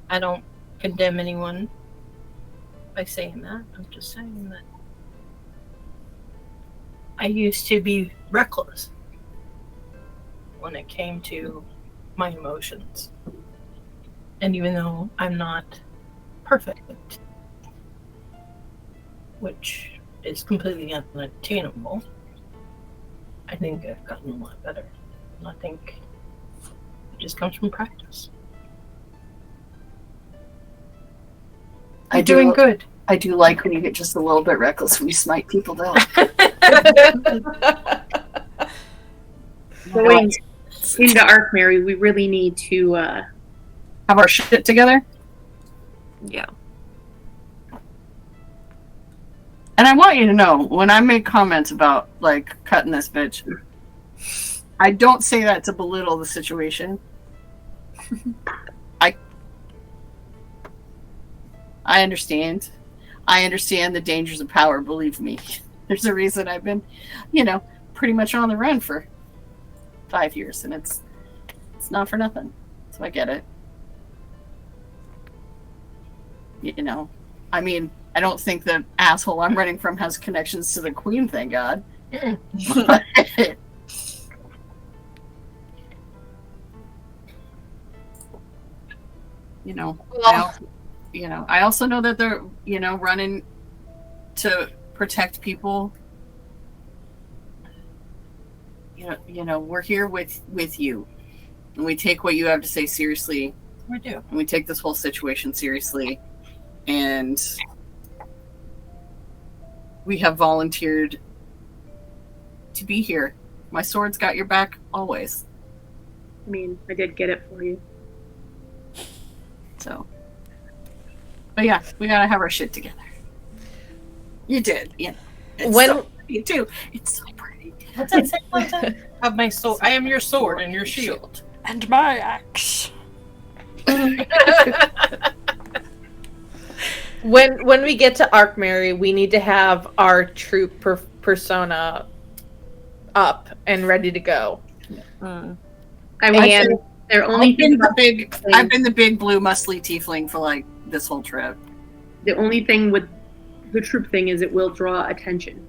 I don't condemn anyone by saying that. I'm just saying that I used to be reckless when it came to my emotions. And even though I'm not perfect, which is completely unattainable, I think I've gotten a lot better. And I think it just comes from practice. Doing good. I do like when you get just a little bit reckless when you smite people down. Going into Arkmerry, we really need to have our shit together. Yeah. And I want you to know, when I make comments about, like, cutting this bitch, I don't say that to belittle the situation. I understand. I understand the dangers of power, believe me. There's a reason I've been, you know, pretty much on the run for 5 years, and it's not for nothing. So I get it. You know, I mean, I don't think the asshole I'm running from has connections to the Queen, thank God. But, you know, I also know that they're, you know, running to protect people. You know, we're here with you, and we take what you have to say seriously. We do. And we take this whole situation seriously, and we have volunteered to be here. My sword's got your back always. I mean, I did get it for you. So. But yeah, we gotta have our shit together. You did, yeah. It's so pretty too. It's so pretty. What's that say? What's that? Have my sword. I am your sword and your shield. And my axe. When we get to Arkmerry, we need to have our troop persona up and ready to go. I've been the big blue muscly tiefling for like this whole trip. The only thing with the troop thing is it will draw attention.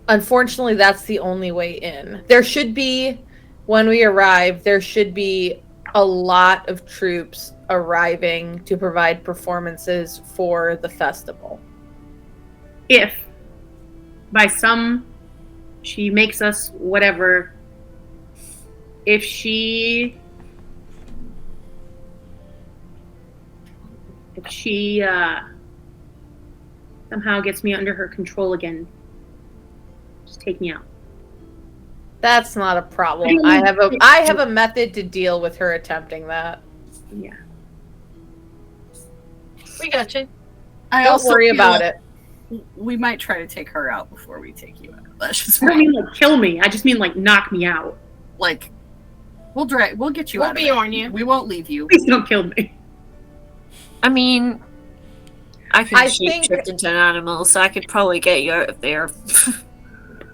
Unfortunately, that's the only way in. There should be, when we arrive, there should be a lot of troops arriving to provide performances for the festival. If by some she makes us whatever, if she somehow gets me under her control again, just take me out. That's not a problem. I have a method to deal with her attempting that. Yeah. We got you. Don't worry about it. We might try to take her out before we take you out. That's just I don't mean like kill me. I just mean like knock me out. Like we'll get you out. We'll be on you. We won't leave you. Please don't kill me. I mean, I can shape-shift into an animal, so I could probably get you out of there.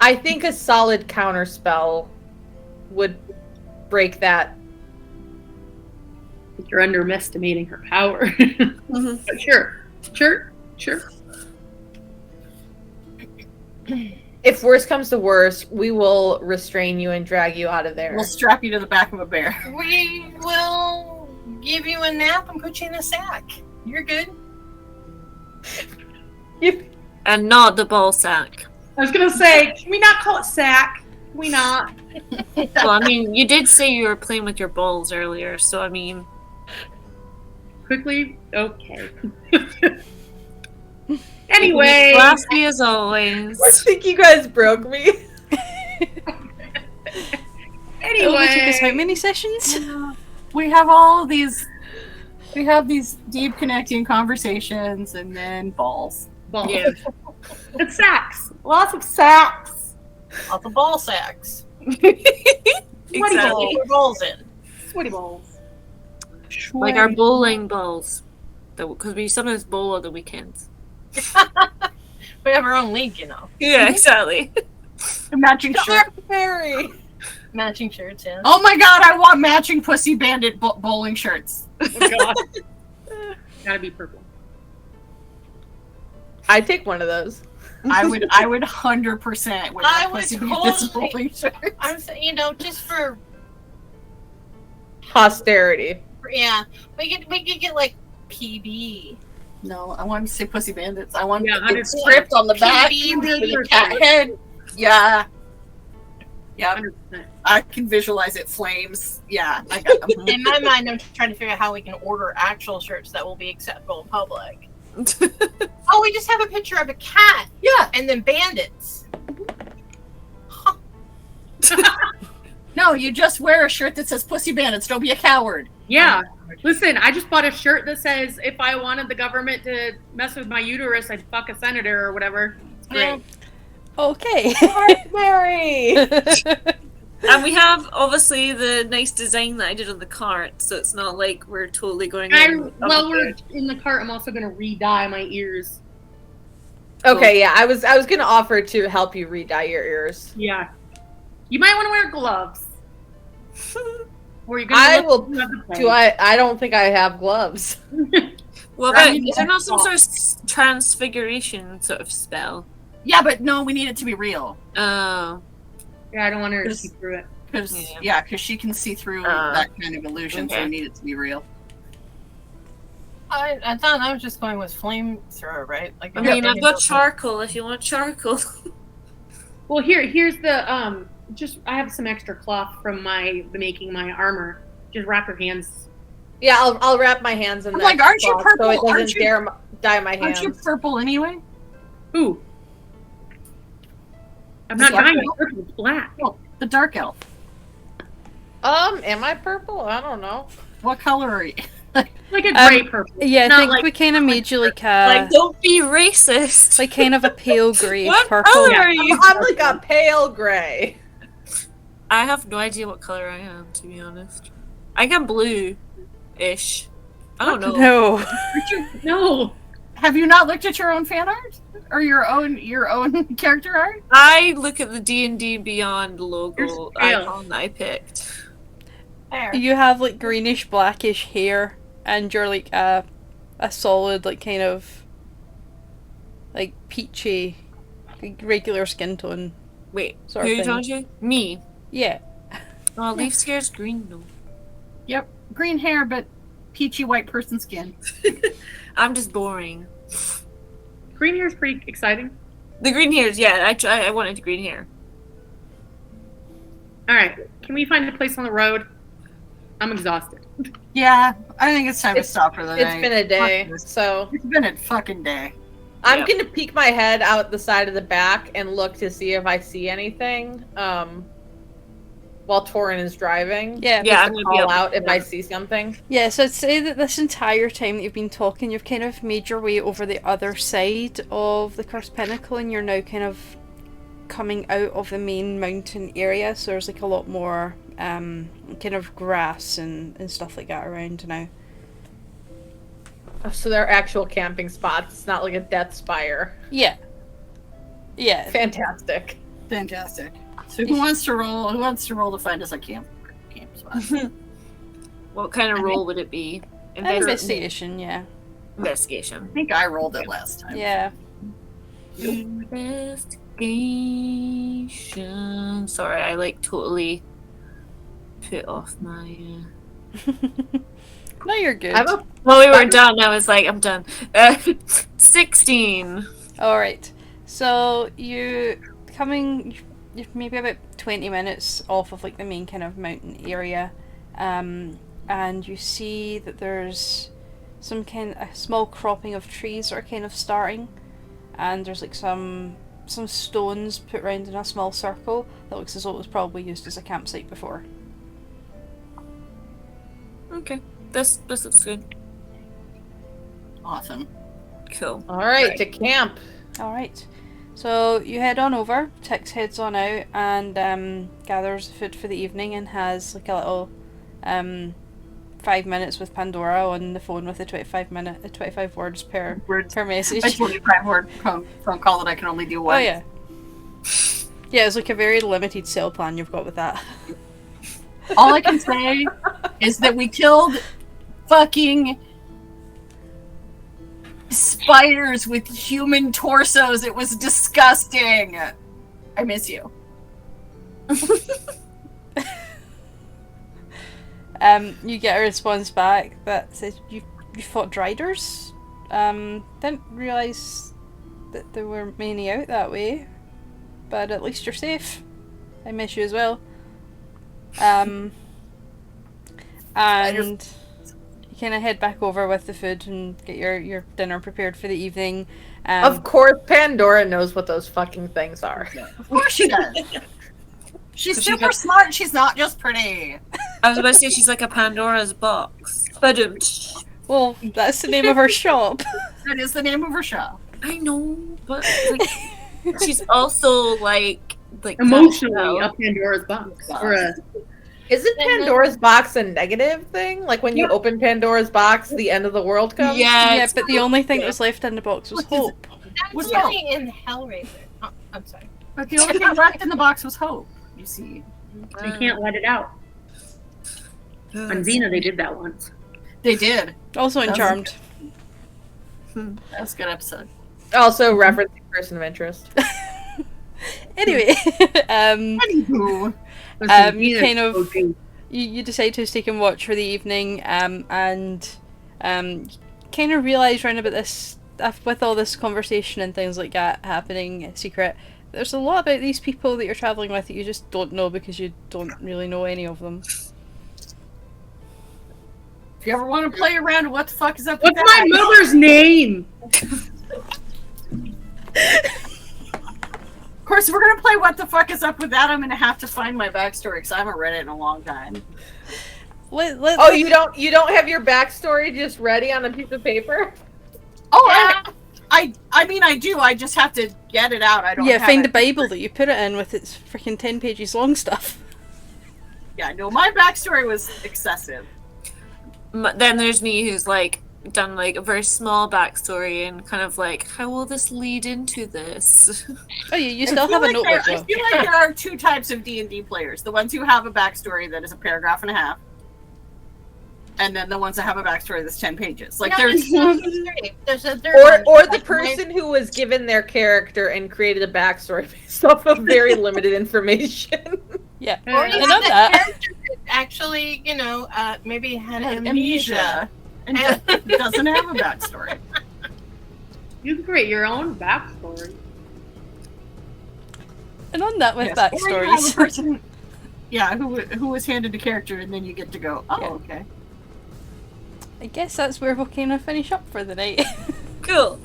I think a solid counter spell would break that. You're underestimating her power. But sure. If worse comes to worse, we will restrain you and drag you out of there. We'll strap you to the back of a bear. We will give you a nap and put you in a sack. You're good. And not the ball sack. I was gonna say, can we not call it sack? Can we not? Well, I mean, you did say you were playing with your balls earlier, so I mean... Quickly? Okay. Anyway! Classy as always. I think you guys broke me. It only took us how many sessions? We have all these... We have these deep connecting conversations and then balls. Yeah. And sacks. Lots of sacks. Lots of ball sacks. Exactly. Put balls in. Sweaty balls. Like our bowling balls. Because we sometimes bowl on the weekends. We have our own league, you know. Yeah, exactly. Matching shirt. Mary. Matching shirts, yeah. Oh my god, I want matching Pussy Bandit bowling shirts. Oh god. Gotta be purple. I'd take one of those. I would 100% wear I a would Pussy Bandit totally. bowling shirt. I'm saying, just for Posterity. yeah, we could get like PB. No, I want to say Pussy Bandits. I want Yeah, it stripped on the back PB with a cat head. Yeah. Yeah. 100%. I can visualize it flames. Yeah, I got them. In my mind, I'm trying to figure out how we can order actual shirts that will be acceptable in public. Oh, we just have a picture of a cat. Yeah. And then bandits. Huh. No, you just wear a shirt that says Pussy Bandits. Don't be a coward. Yeah. Listen, I just bought a shirt that says if I wanted the government to mess with my uterus, I'd fuck a senator or whatever. It's great. Okay. Mary. And we have, obviously, the nice design that I did on the cart, so it's not like we're totally going in. While we're in the cart, I'm also going to re-dye my ears. Okay, yeah, I was gonna offer to help you re-dye your ears. Yeah. You might want to wear gloves. Or you're I gonna will. I don't think I have gloves. Well, but is there not some sort of transfiguration sort of spell? Yeah, but no, we need it to be real. Oh. Yeah, I don't want her to see through it. Because she can see through that kind of illusion, so we need it to be real. I thought I was just going with flamethrower, right? Like, I mean, I've got charcoal if you want charcoal. Well, here's the I have some extra cloth from making my armor. Just wrap your hands. Yeah, I'll wrap my hands in that. Like, aren't you purple? So it doesn't dye my hands. Aren't you purple anyway? Who? I'm not buying it purple, it's black. Oh, the dark elf. Am I purple? I don't know. What color are you? Like a gray purple. Yeah, I Not think like, we kind of made you like Like, don't be racist. like kind of a pale greyish What purple. color are you? I'm like a pale gray. I have no idea what color I am, to be honest. I got blue-ish. I don't know. No. no. Have you not looked at your own fan art or your own character art? I look at the D&D Beyond logo You're icon that I picked. There. You have like greenish blackish hair, and you're like a solid like kind of like peachy, like, regular skin tone. Wait, Sort who of thing. told you? Me. Yeah. Oh, leaf scare's green though. Yep, green hair, but peachy white person skin. I'm just boring. Green hair is pretty exciting. The green hairs, yeah, I wanted green hair. Alright, can we find a place on the road? I'm exhausted. Yeah, I think it's time to stop for the day. It's been a day, so It's been a fucking day. I'm Yep. gonna peek my head out the side of the back and look to see if I see anything. While Torin is driving. Yeah. Yeah, Just I'm to gonna be call up. out if I see something. Yeah, so I'd say that this entire time that you've been talking, you've kind of made your way over the other side of the Cursed Pinnacle, and you're now kind of coming out of the main mountain area, so there's like a lot more kind of grass and stuff like that around now. So they're actual camping spots. It's not like a death spire. Yeah. Yeah. Fantastic. Fantastic. So who wants to roll? Who wants to roll to find us a camp spot? What kind of role would it be? Investigation, yeah. Investigation. I think I rolled it last time. Yeah. Investigation. Sorry, I like totally put off my. No, you're good. Well, we were done. I was like, I'm done. 16. Alright. So you're maybe about 20 minutes off of like the main kind of mountain area. And you see that there's a small cropping of trees that are kind of starting. And there's like some stones put around in a small circle that looks as though it was probably used as a campsite before. Okay. This looks good. Awesome. Cool. Alright, to camp. Alright. So you head on over, Tix heads on out and gathers food for the evening and has like a little 5 minutes with Pandora on the phone with the 25 words per message. A 25-word phone call that I can only do once. Oh yeah. Yeah, it's like a very limited cell plan you've got with that. All I can say is that we killed fucking spiders with human torsos. It was disgusting. I miss you. You get a response back that says you fought Driders. Didn't realise that there were many out that way, but at least you're safe. I miss you as well. And you kind of head back over with the food and get your dinner prepared for the evening. Of course, Pandora knows what those fucking things are. Of course she does. She's super smart. She's not just pretty. I was about to say she's like a Pandora's box. But well, that's the name of her shop. That is the name of her shop. I know, but like, she's also like emotionally a Pandora's box. Isn't Pandora's box a negative thing? Like when you open Pandora's box, the end of the world comes? Yeah, but the only thing that was left in the box was hope. That's something in Hellraiser. Oh, I'm sorry. But the only thing left in the box was hope, you see. You can't let it out. On Xena, they did that once. They did. Also in Charmed. That was a good episode. Also referencing Person of Interest. Anyway, Anywho. you kind of you decide to take and watch for the evening, and kind of realize round about this, with all this conversation and things like that happening in secret, there's a lot about these people that you're traveling with that you just don't know because you don't really know any of them. If you ever want to play around, what the fuck is up with What's my mother's name? Of course, if we're gonna play What the Fuck Is Up with that, I'm gonna have to find my backstory because I haven't read it in a long time. Oh, you don't have your backstory just ready on a piece of paper? Oh, yeah. I mean, I do. I just have to get it out. I don't. Yeah, find it. the Bible that you put it in with its freaking 10 pages long stuff. Yeah, no, my backstory was excessive. Then there's me who's like done like a very small backstory and kind of like, how will this lead into this? Oh, you still have a notebook. I feel like there are two types of D&D players: the ones who have a backstory that is a paragraph and a half, and then the ones that have a backstory that's 10 pages. Like there's a third or the person who was given their character and created a backstory based off of very limited information. Yeah, or you have that character that actually, maybe had amnesia and doesn't have a backstory. You can create your own backstory. And on that with backstories, or you have a person, who was handed a character, and then you get to go, okay. I guess that's where we'll kind of finish up for the night. Cool.